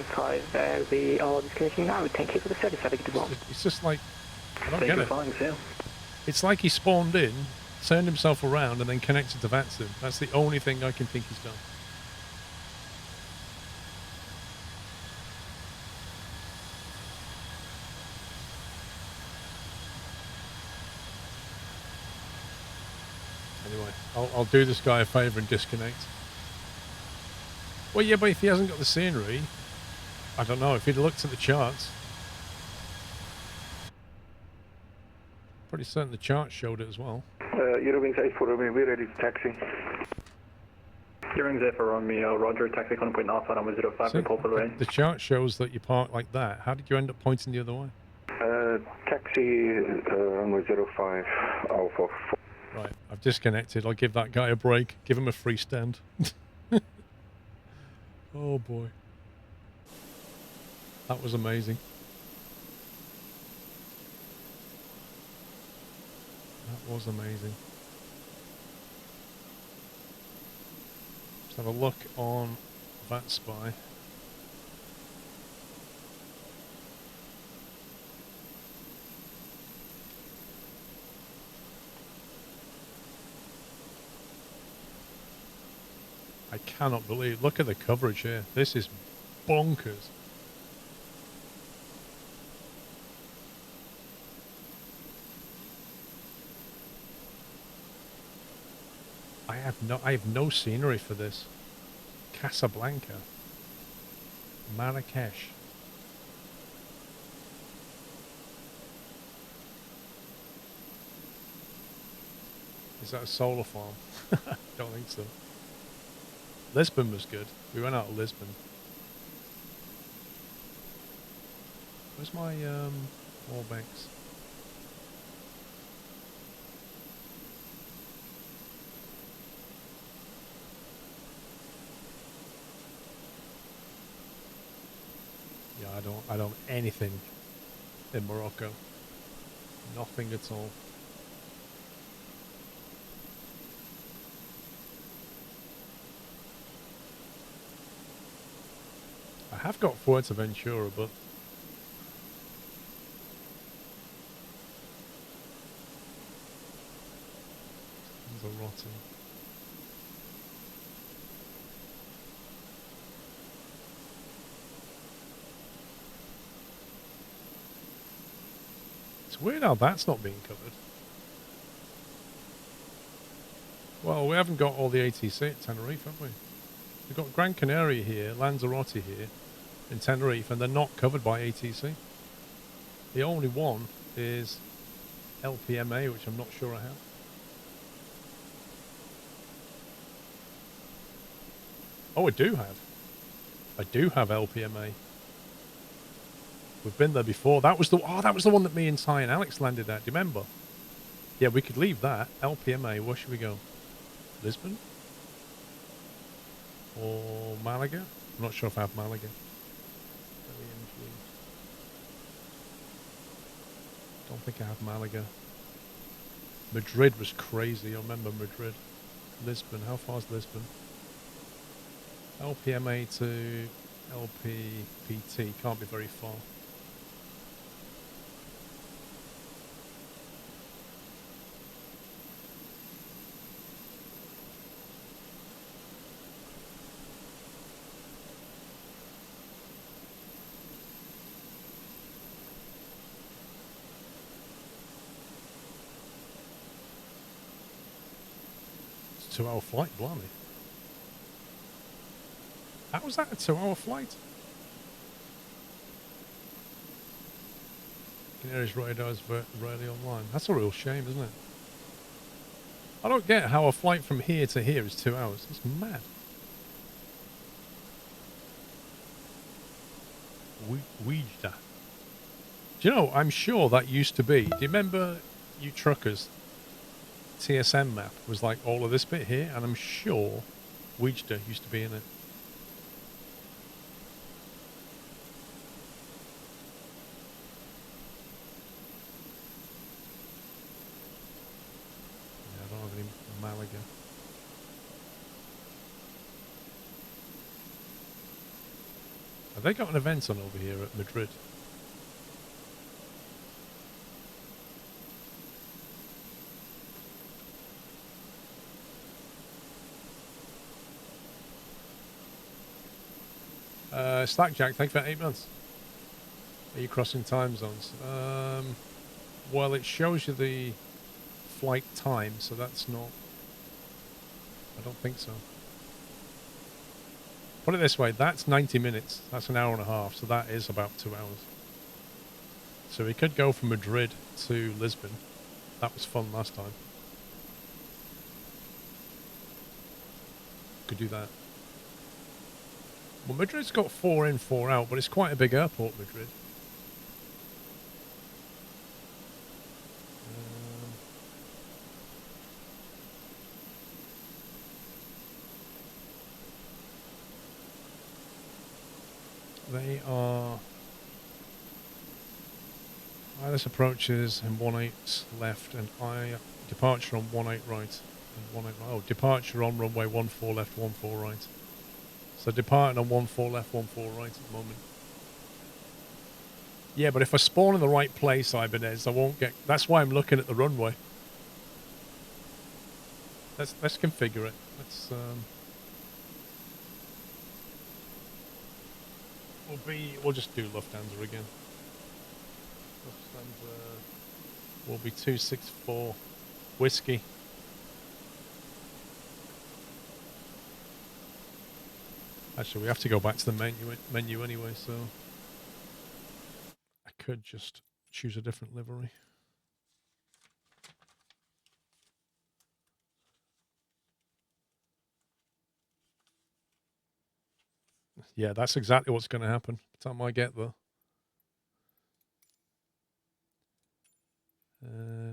We are disconnecting now. Thank you for the service. Have a good one. It's just like, I don't get it. It's like he spawned in, turned himself around, and then connected to VATSIM. That's the only thing I can think he's done. Anyway, I'll do this guy a favour and disconnect. Well, yeah, but if he hasn't got the scenery, I don't know. If he'd looked at the charts, pretty certain the charts showed it as well. Eurowings 84 Romeo, we're ready to taxi. Eurowings 84 Romeo, Roger, taxi contact Alpha, runway 05, report for the rain. The chart shows that you park like that. How did you end up pointing the other way? Taxi, runway 05, Alpha 4. Right, I've disconnected. I'll give that guy a break. Give him a free stand. Oh boy. That was amazing. That was amazing. Let's have a look on VATSpy. I cannot believe. Look at the coverage here. This is bonkers. I have no scenery for this. Casablanca. Marrakesh. Is that a solar farm? Don't think so. Lisbon was good. We went out of Lisbon. Where's my wallbanks? Yeah, I don't anything in Morocco. Nothing at all. I have got Fuerteventura, but things are rotten. It's weird how that's not being covered. Well, we haven't got all the ATC at Tenerife, have we? We've got Gran Canaria here, Lanzarote here, in Tenerife, and they're not covered by ATC. The only one is LPMA, which I'm not sure I have. Oh, I do have. I do have LPMA. We've been there before. That was the one that me and Ty and Alex landed at. Do you remember? Yeah, we could leave that. LPMA, where should we go? Lisbon? Or Malaga? I'm not sure if I have Malaga. Don't think I have Malaga. Madrid was crazy. I remember Madrid. Lisbon. How far is Lisbon? LPMA to LPPT. Can't be very far. It's a 2-hour flight, blimey. How was that a 2-hour flight? Canary's radars rarely online. That's a real shame, isn't it? I don't get how a flight from here to here is 2 hours. It's mad. Ouija. Do you know, I'm sure that used to be... Do you remember you truckers? TSM map was like all of this bit here, and I'm sure Ouija used to be in it. Yeah, I don't have any Malaga. Have they got an event on over here at Madrid? Slackjack, thank you for 8 months. Are you crossing time zones? Well, it shows you the flight time, so that's not... I don't think so. Put it this way, that's 90 minutes. That's an hour and a half, so that is about 2 hours. So we could go from Madrid to Lisbon. That was fun last time. Could do that. Well, Madrid's got 4 in, 4 out, but it's quite a big airport, Madrid. They are... Wireless approaches and 18 left, and departure on 18 right. And 18, oh, departure on runway 14 left, 14 right. So departing on 14 left, 14 right at the moment. Yeah, but if I spawn in the right place, Ibanez, I won't get... That's why I'm looking at the runway. Let's configure it. Let's... We'll just do Lufthansa again. Lufthansa will be 264 whiskey. Actually, we have to go back to the menu anyway, so I could just choose a different livery. Yeah, that's exactly what's going to happen by the time I get there.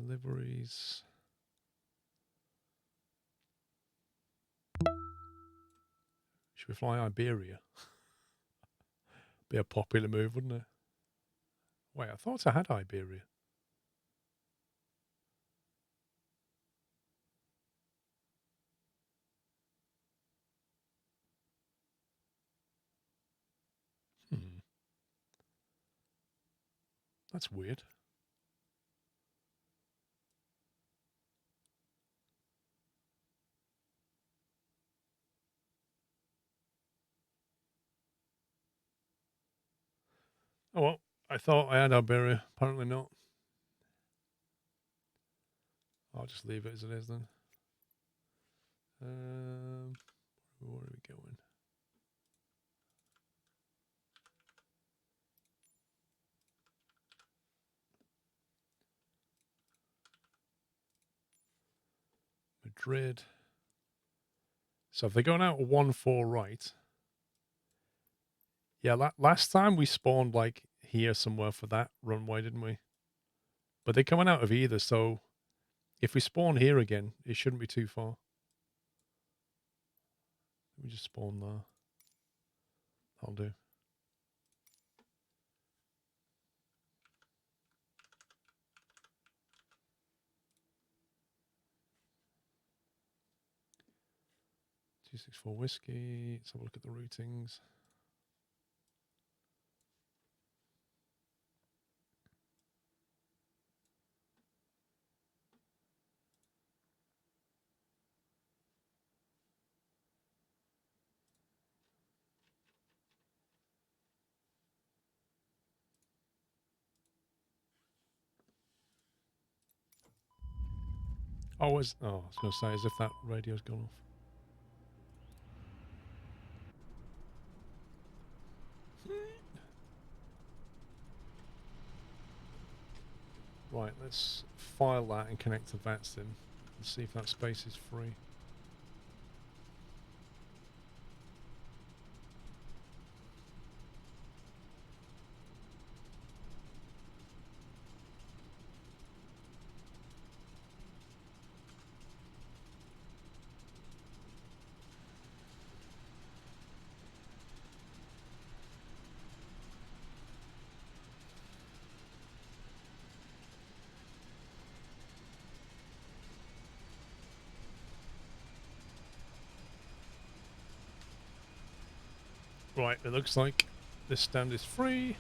Liveries. Should we fly Iberia? Be a popular move, wouldn't it? Wait, I thought I had Iberia. That's weird. Oh well, I thought I had Iberia. Apparently not. I'll just leave it as it is then. Where are we going? Madrid. So if they're going out 14 right. Yeah, last time we spawned like here somewhere for that runway, didn't we? But they're coming out of either, so if we spawn here again, it shouldn't be too far. Let me just spawn there. That'll do. $264 whiskey. Let's have a look at the routings. Oh, I was going to say, as if that radio's gone off. Right, let's file that and connect to VATSIM and see if that space is free. Right, it looks like this stand is free.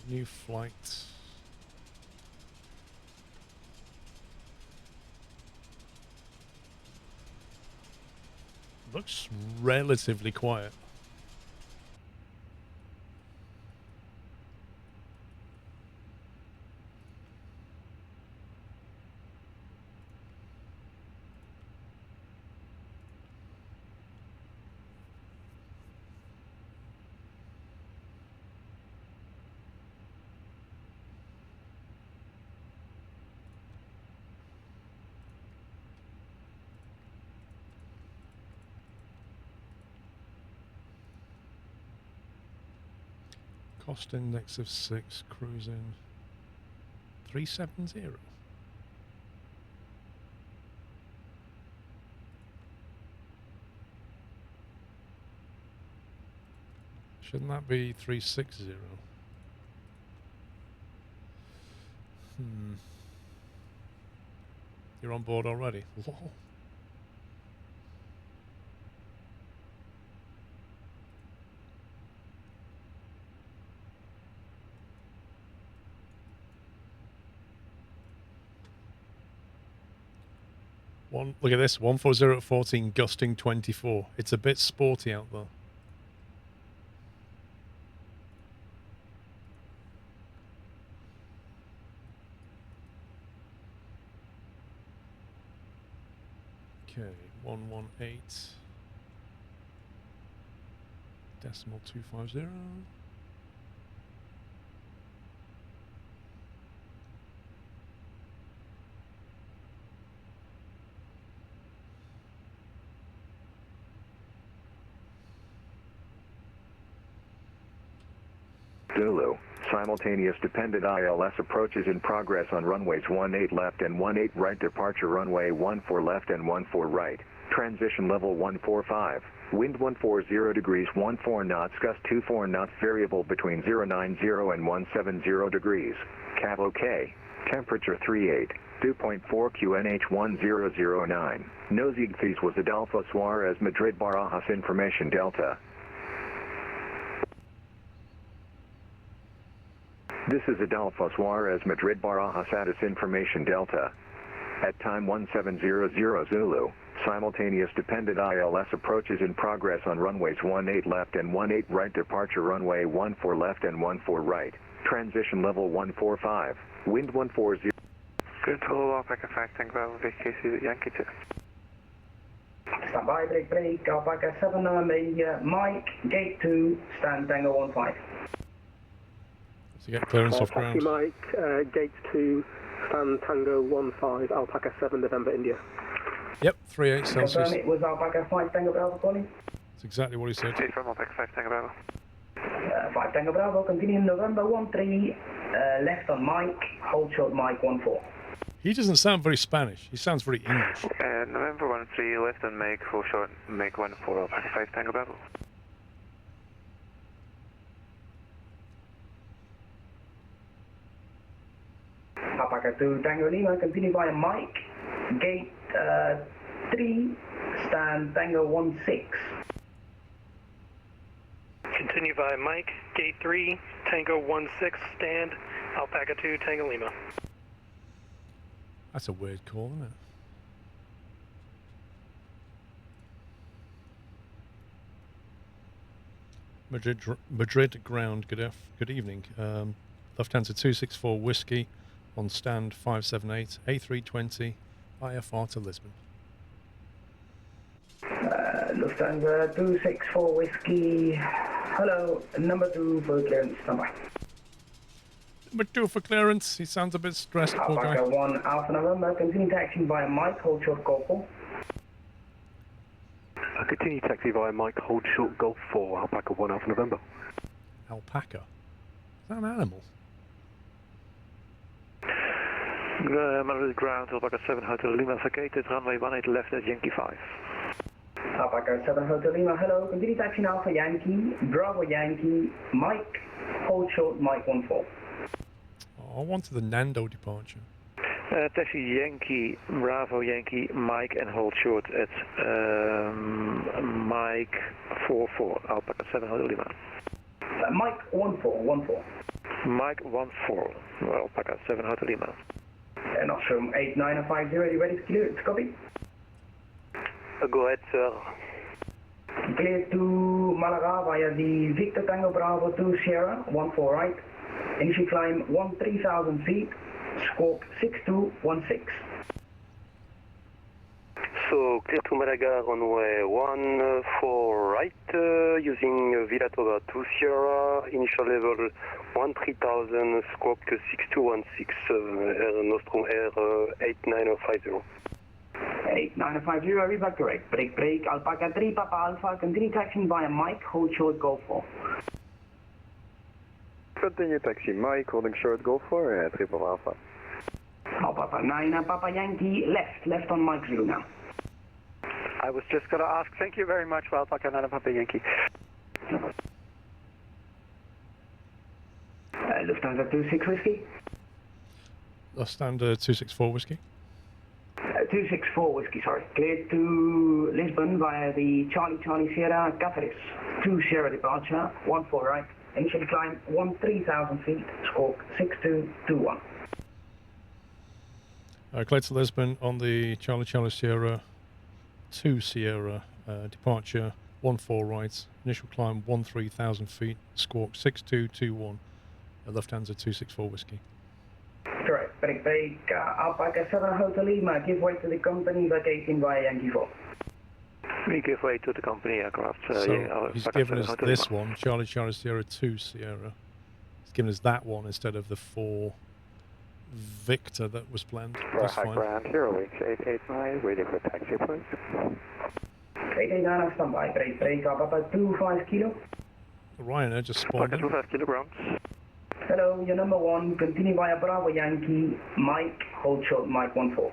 New flight. Looks relatively quiet. Cost index of 6, cruising 370. Shouldn't that be 360? You're on board already? Whoa. Look at this, 140 at 14, gusting 24. It's a bit sporty out there. Okay, 118. Decimal 250. Zulu. Simultaneous dependent ILS approaches in progress on runways 18 left and 18 right. Departure runway 14 left and 14 right. Transition level 145. Wind 140 degrees 14 knots. Gust 24 knots. Variable between 090 and 170 degrees. Cav OK. Temperature 38. 2.4 QNH 1009. Nosegfies was Adolfo Suarez, Madrid Barajas. Information Delta. This is Adolfo Suarez, Madrid Barajas. Status information Delta. At time 1700 Zulu, simultaneous dependent ILS approaches in progress on runways 18 left and 18 right, departure runway 14 left and 14 right. Transition level 145, wind 140. Control Alpaca 5, Tango Bravo, VKC Yankee 2. Stand by, break, Alpaca 7 November, Mike, gate 2, stand Tango 15. So get clearance off ground. Mike, gate 2, stand Tango 15, Alpaca 7 November, India. Yep, 38 Celsius. Confirm it was Alpaca 5 Tango Bravo calling. That's exactly what he said. From Alpaca 5, Tango Bravo. 5 Tango Bravo, continue November 13, left on Mike, hold short Mike 14. He doesn't sound very Spanish. He sounds very English. November 13, left and make full short, make 14, Alpaca 5, Tango Bravo. Alpaca 2 Tango Lima, continue via Mike, gate 3, stand Tango 16. Continue via Mike, gate 3, Tango 16, stand Alpaca 2 Tango Lima. That's a weird call, isn't it? Madrid ground, good evening. Lufthansa 264 Whiskey on stand 578, A320, IFR to Lisbon. Lufthansa 264 Whiskey, hello, number 2 for clearance, standby. Number 2 for clearance, he sounds a bit stressed, poor guy. Alpaca 1 Alpha November, continue taxi via Mike, hold short Golf 4. Continue taxi via Mike, hold short Golf 4, Alpaca 1 Alpha November. Alpaca? Is that an animal? Madrid ground, Alpaca 7 Hotel Lima, vacated, runway 18 left at Yankee 5. Alpaca 7 Hotel Lima, hello, continue taxi now for Yankee, Bravo Yankee, Mike, hold short Mike 14. Oh, I wanted the Nando departure. Taxi Yankee, Bravo Yankee, Mike and hold short at Mike 44, Alpaca 7 Hotel Lima. Mike 14. Mike 14, Alpaca 7 Hotel Lima. And Nostrum 8950, ready to clear it, copy? Go ahead, sir. Clear to Malaga via the Victor Tango Bravo 2 Sierra, 14 right. Initial climb 13,000 feet, squawk 6216. So clear to Malaga runway 14 right, using Villa Toba 2 Sierra, initial level 13,000, squawk 6216, Air Nostrum Air 89050. 8950, read back correct. Break, Alpaca 3 Papa Alpha, continue taxiing via Mike, hold short Golf 4. Continue taxi Mike, holding short Golf 4, triple Alpha. Papa 9 Papa Yankee, left on Mike Zulu now. I was just going to ask, thank you very much for Alpaca 9 Papa Yankee. Lufthansa 26 Whiskey. Lufthansa 264 Whiskey. 264 Whiskey, sorry. Cleared to Lisbon via the Charlie Sierra Cáceres 2 Sierra departure, 14 right. Initial climb 13,000 feet, squawk 6221. Cleared to Lisbon on the Charlie Sierra 2 Sierra departure, 14 right. Initial climb 13,000 feet, squawk 6221. Lufthansa 264 Whiskey. Correct. Break, Alpaca 7 Hotel Lima, give way to the company vacating via Yankee 4. We give way to the company aircraft. So he's given us this one, Charlie Sierra 2 Sierra. He's given us that one instead of the 4 Victor that was planned. That's fine. Ground, 0889, waiting for taxi, please. 889 standby, break, Alpha 25 kilo. Ryanair just spawned in. 25 kilograms. Hello, your number 1, continue via Bravo Yankee, Mike, hold short Mike 14.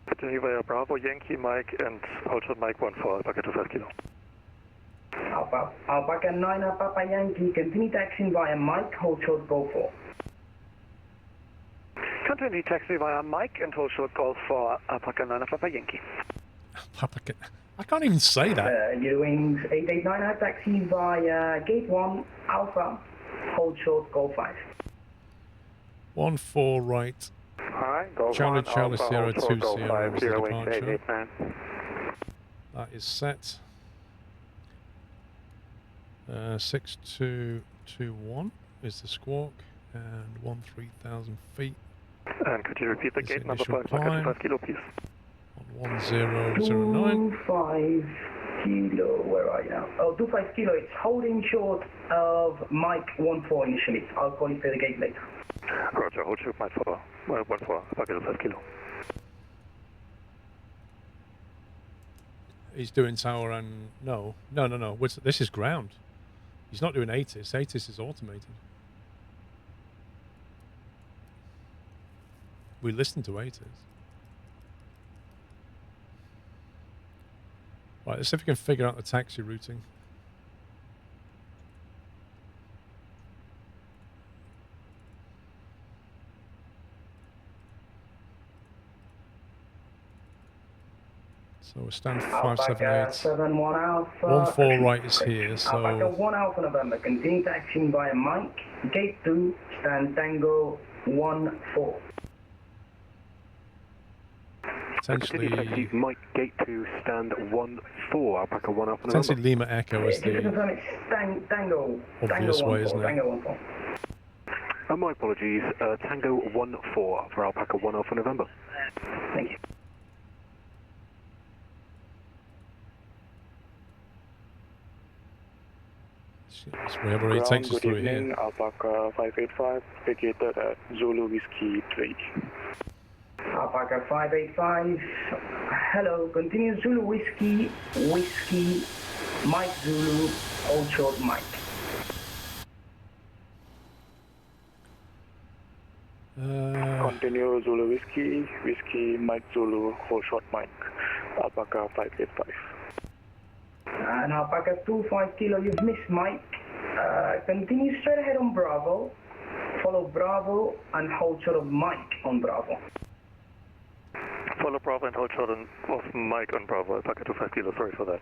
Continue via Bravo Yankee, Mike and hold short Mike 14, Alpaca 25 kilo. Alpaca 9 Papa Yankee, continue taxiing via Mike, hold short Golf 4. Continue taxi via Mike and hold short Golf 4, Alpaca 9 Papa Yankee. I can't even say that. Wings 889, taxi via Gate 1 Alpha, hold short Golf 5. 14 right. Alright, Golf Charlie 1, Charlie Alpha, Sierra Hold Short, 2 Golf Sierra 5, is the 0 departure. 889. That is set. 6221 is the squawk, and 13,000 feet. And could you repeat the Is gate the number initial for Alpaca climb. 25 kilo, please? On 1009. 25 kilo, where are you now? Oh, 25 kilo, it's holding short of Mike 14 initially. I'll call you for the gate later. Roger, hold short Mike 14, Alpaca 5 kilo. He's doing tower and... No. This is ground. He's not doing ATIS. ATIS is automated. We listen to ATIS. Right, let's see if we can figure out the taxi routing. So we're stand 578. 71 Alpha. 14 right is here, Alpaca so 1 Alpha November, continue taxiing via Mike. Gate 2, stand Tango 14. potentially Mike Gate 2, stand 14, Alpaca 1 Alpha November. potentially Lima Echo is Just to the confirm, it's Tango obvious way, isn't it? Tango 14. My apologies, Tango 14 for Alpaca 1 Alpha November. Thank you. we have already takes us through here. Alpaca 585, vacated at Zulu Whiskey 3. Alpaca 585, hello, continue Zulu Whiskey, Mike Zulu, hold short Mike. Continue Zulu Whiskey, Mike Zulu, hold short Mike, Alpaca 585. And Alpaca 25 kilo, you've missed Mike. Continue straight ahead on Bravo, follow Bravo and hold short of Mike on Bravo. Follow Bravo and hold short of Mike on Bravo, Alpaca 25 kilo, sorry for that.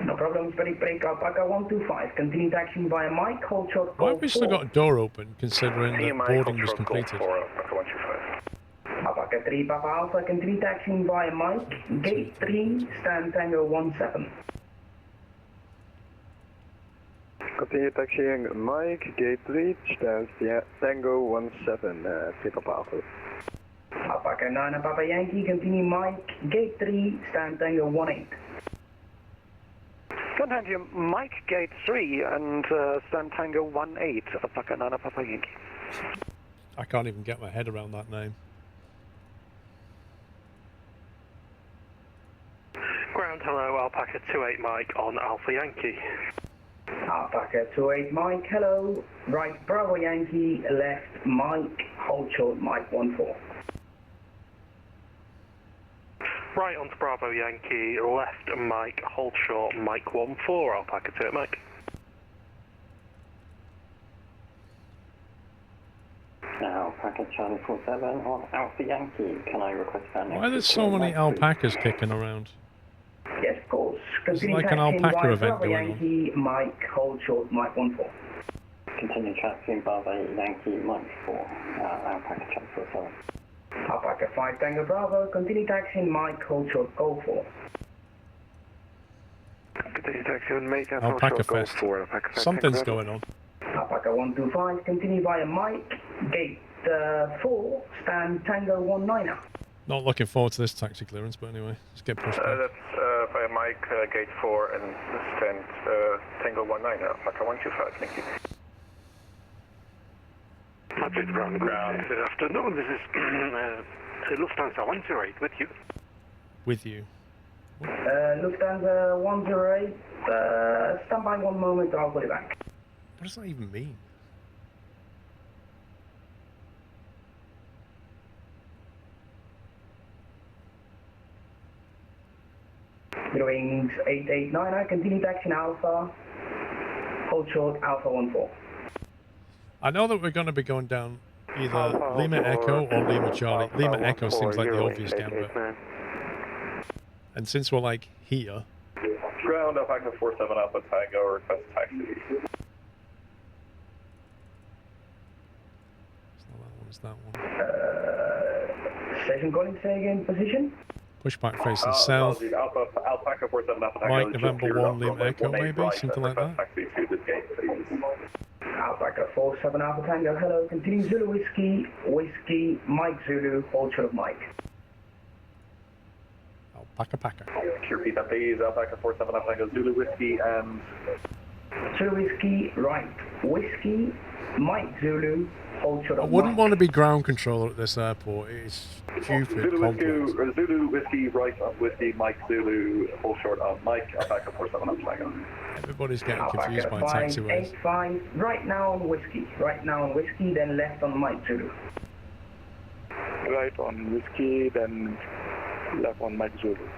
No problem, break Alpaca 125, continue taxiing via Mike, hold short. Why have we still got a door open considering that boarding was completed? Alpaca 3 Papa Alpha, continue taxiing via Mike, gate 3, stand Tango 17. Continue taxiing Mike, gate 3, stand Tango 17, Papa Alpha. Alpaca 9 Papa Yankee, continue Mike, gate 3, stand Tango 18. Continue Mike, gate 3, and stand Tango 18, Alpaca 9 Papa Yankee. I can't even get my head around that name. Ground hello, Alpaca 28 Mike on Alpha Yankee. Alpaca 28 Mike, hello, right Bravo Yankee, left Mike, hold short Mike 14. Right onto Bravo Yankee, left Mike, hold short Mike 14, Alpaca 28 Mike. Alpaca Charlie 47 on Alpha Yankee, can I request that next? Why are there so many alpacas kicking around? Yes, of course. It's Continue like an taxiing alpaca via event Bravo going on. Yankee, Mike, hold short Mike 14. Continue taxiing Bravo Yankee Mike 4, Alpaca Charlie 47. Alpaca 5 Tango Bravo, continue taxiing Mike, hold short Golf 4. Continue taxiing Mike and hold Alpaca short Golf Fest. 4, Alpaca 5 Something's Tango. going on. Alpaca 125, continue via Mike, gate 4, stand Tango 19. Not looking forward to this taxi clearance, but anyway, let's get pushed back. That's via Mike, gate 4 and stand Tango 19, Alpaca 125, thank you. Madrid ground. Good afternoon, this is Lufthansa 108 with you. With you. Lufthansa 108, stand by 1 moment, I'll call you back. What does that even mean? Wings 889, I continue taxiing Alpha, hold short Alpha 14. I know that we're going to be going down either Lima Echo or Lima Charlie. Lima Echo seems like the obvious gambit. And since we're like here... Ground Alpaca 47 Alpha Tango, request taxi. It's not that one was that one. Station calling, say again, position. Pushback facing south. Alpaca 47 Alpha Mike, Tango, November 1, Lima Echo, maybe? Something like that. Taxi to this gate, please. Alpaca 47 Alpha Tango, hello, continue Zulu Whiskey, Whiskey, Mike Zulu, hold short of Mike. Alpaca. Can you repeat that, please? Alpaca 47 Alpha Tango, Zulu Whiskey, and... Zulu Whiskey, right, Whiskey, Mike Zulu, hold short of I wouldn't Mike. want to be ground controller at this airport. It's stupid complex. Zulu Whiskey, right on Whiskey, Mike Zulu, hold short on Mike, Alpaca 47 Alpha Tango. Everybody's getting Alpaca confused by taxiways. 585, right now on Whiskey, then left on Mike Zulu. Right on Whiskey, then left on Mike Zulu.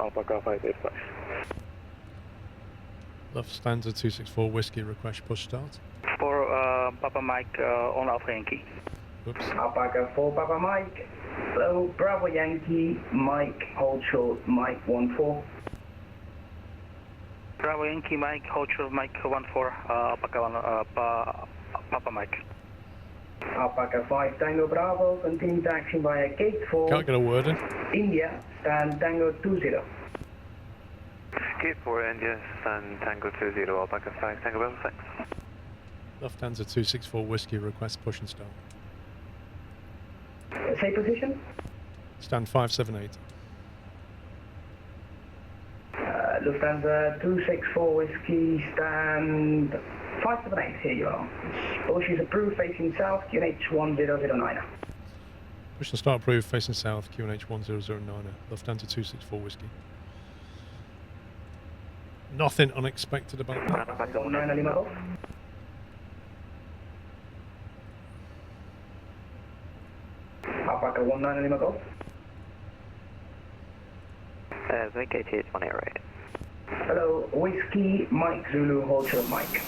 Alpaca 585. Lufthansa 264 Whiskey, request push start. For Papa Mike on Alpha Yankee. Oops. Alpaca 4 Papa Mike. Hello, Bravo Yankee, Mike, hold short, Mike 14. Bravo Yankee, Mike, hold short, Mike 14, Alpaca 1, Papa Mike. Alpaca 5 Tango Bravo, continue taxi via gate 4. Can't get a word in. India, stand Tango 20. Gate 4 India, stand Tango 20, Alpaca 5, Tango Bravo 6. Lufthansa 264 Whiskey, request push and start. Say position. Stand 578. Lufthansa 264 Whiskey, stand 578, here you are. Push is approved, facing south, QNH 1009. Push and start approved, facing south, QNH 1009. Lufthansa 264 Whiskey. Nothing unexpected about that. Alpaca 19 Lima Golf. Alpaca 19 Lima Golf. Vacated 188. Hello, Whiskey, Mike Zulu, hold short Mike.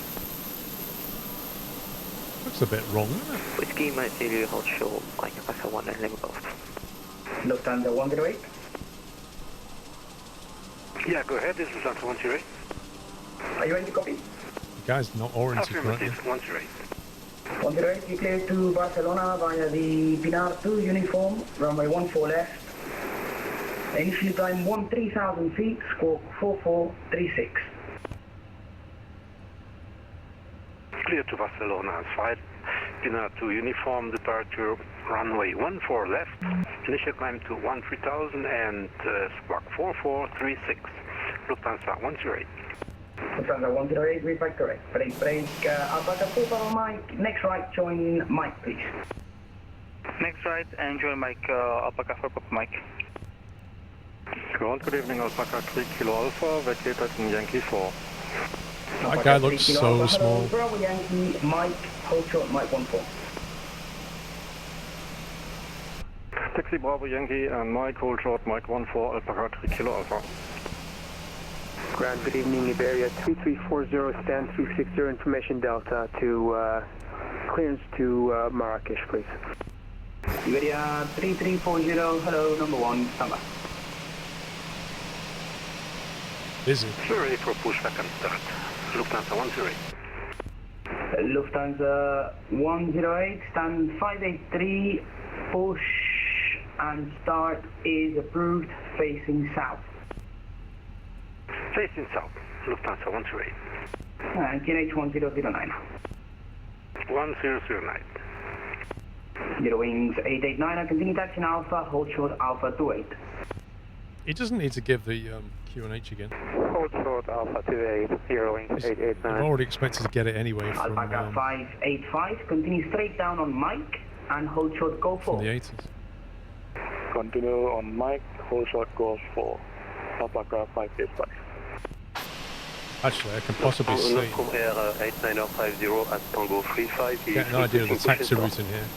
Looks a bit wrong, isn't it? Whiskey, Mike Zulu, hold short, Mike Alpaca 19 Lima Golf. Lufthansa 108. Yeah, go ahead, this is Lufthansa 108. Are you ready to copy? The guy's not oriented correctly. 108. 108, you clear to Barcelona via the Pinar 2 uniform, runway 14 left. Initial time 13,000 feet, squawk 4436. Clear to Barcelona, flight Pinar 2 uniform, departure runway 14 left. Initial climb to 13,000 and squawk 4436. Lufthansa 108. Lufthansa 108, read back correct. Break, Alpaca 4 Papa Mike, next right, join Mike please. Next right, and join Mike, Alpaca 4 Papa Mike. Good evening, Alpaca 3 Kilo Alpha, vacated in Yankee 4. That guy looks so small. Hello, Bravo Yankee, Mike, hold short, Mike 14. Taxi Bravo Yankee and Mike, hold short, Mike 14, Alpaca 3 Kilo Alpha. Ground, good evening, Iberia 3340, stand 360, information Delta to clearance to Marrakesh, please. Iberia 3340, hello, number 1, standby. Busy. We're ready for pushback and start. Lufthansa 108. Lufthansa 108, stand 583, push and start is approved, facing south. Facing south, Lufthansa 108. And QNH 1009. 1009. Zero wings 889, continue taxi in Alpha, hold short Alpha 28. He doesn't need to give the QNH again. Hold short Alpha 28, zero wings 889. I'm already expected to get it anyway from Alpaca 585, continue straight down on Mike and hold short Golf 4. from the 80s. Continue on Mike, hold short Golf 4. Alpaca 585. Actually, I can possibly see. From Air 8950 at Tango 35. Get an idea of the taxi route in here.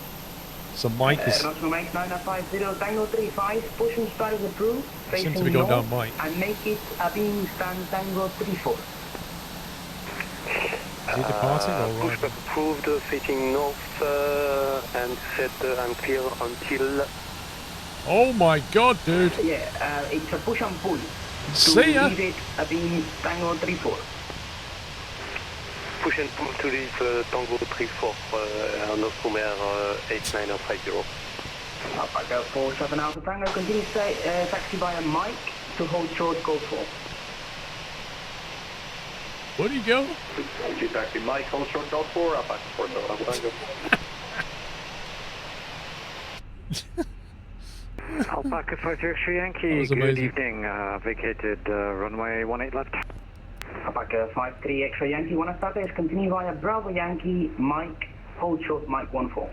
So Mike is. Mike 950 Tango 35, push and start is approved, facing seems to be going north down Mike. and make it a beam stand Tango 34. Is he departing or right? Pushback approved, facing north and set and clear until... Oh my god, dude! Yeah, it's a push and pull. See ya! Leave it a beam Tango 34. push and pull to leave Tango 34 on Oscumer 8950. Alpaca 47 Alpha Tango, continue taxi via Mike to hold short, go full. Where'd he go? Taxi Mike, hold short, go 4, Alpaca 47 Alpha Tango. Alpaca 53 Yankee, good evening. Vacated runway 18 left. Alpaca 53 X-ray Yankee, 1 starters, continue via Bravo Yankee, Mike, hold short, Mike 14.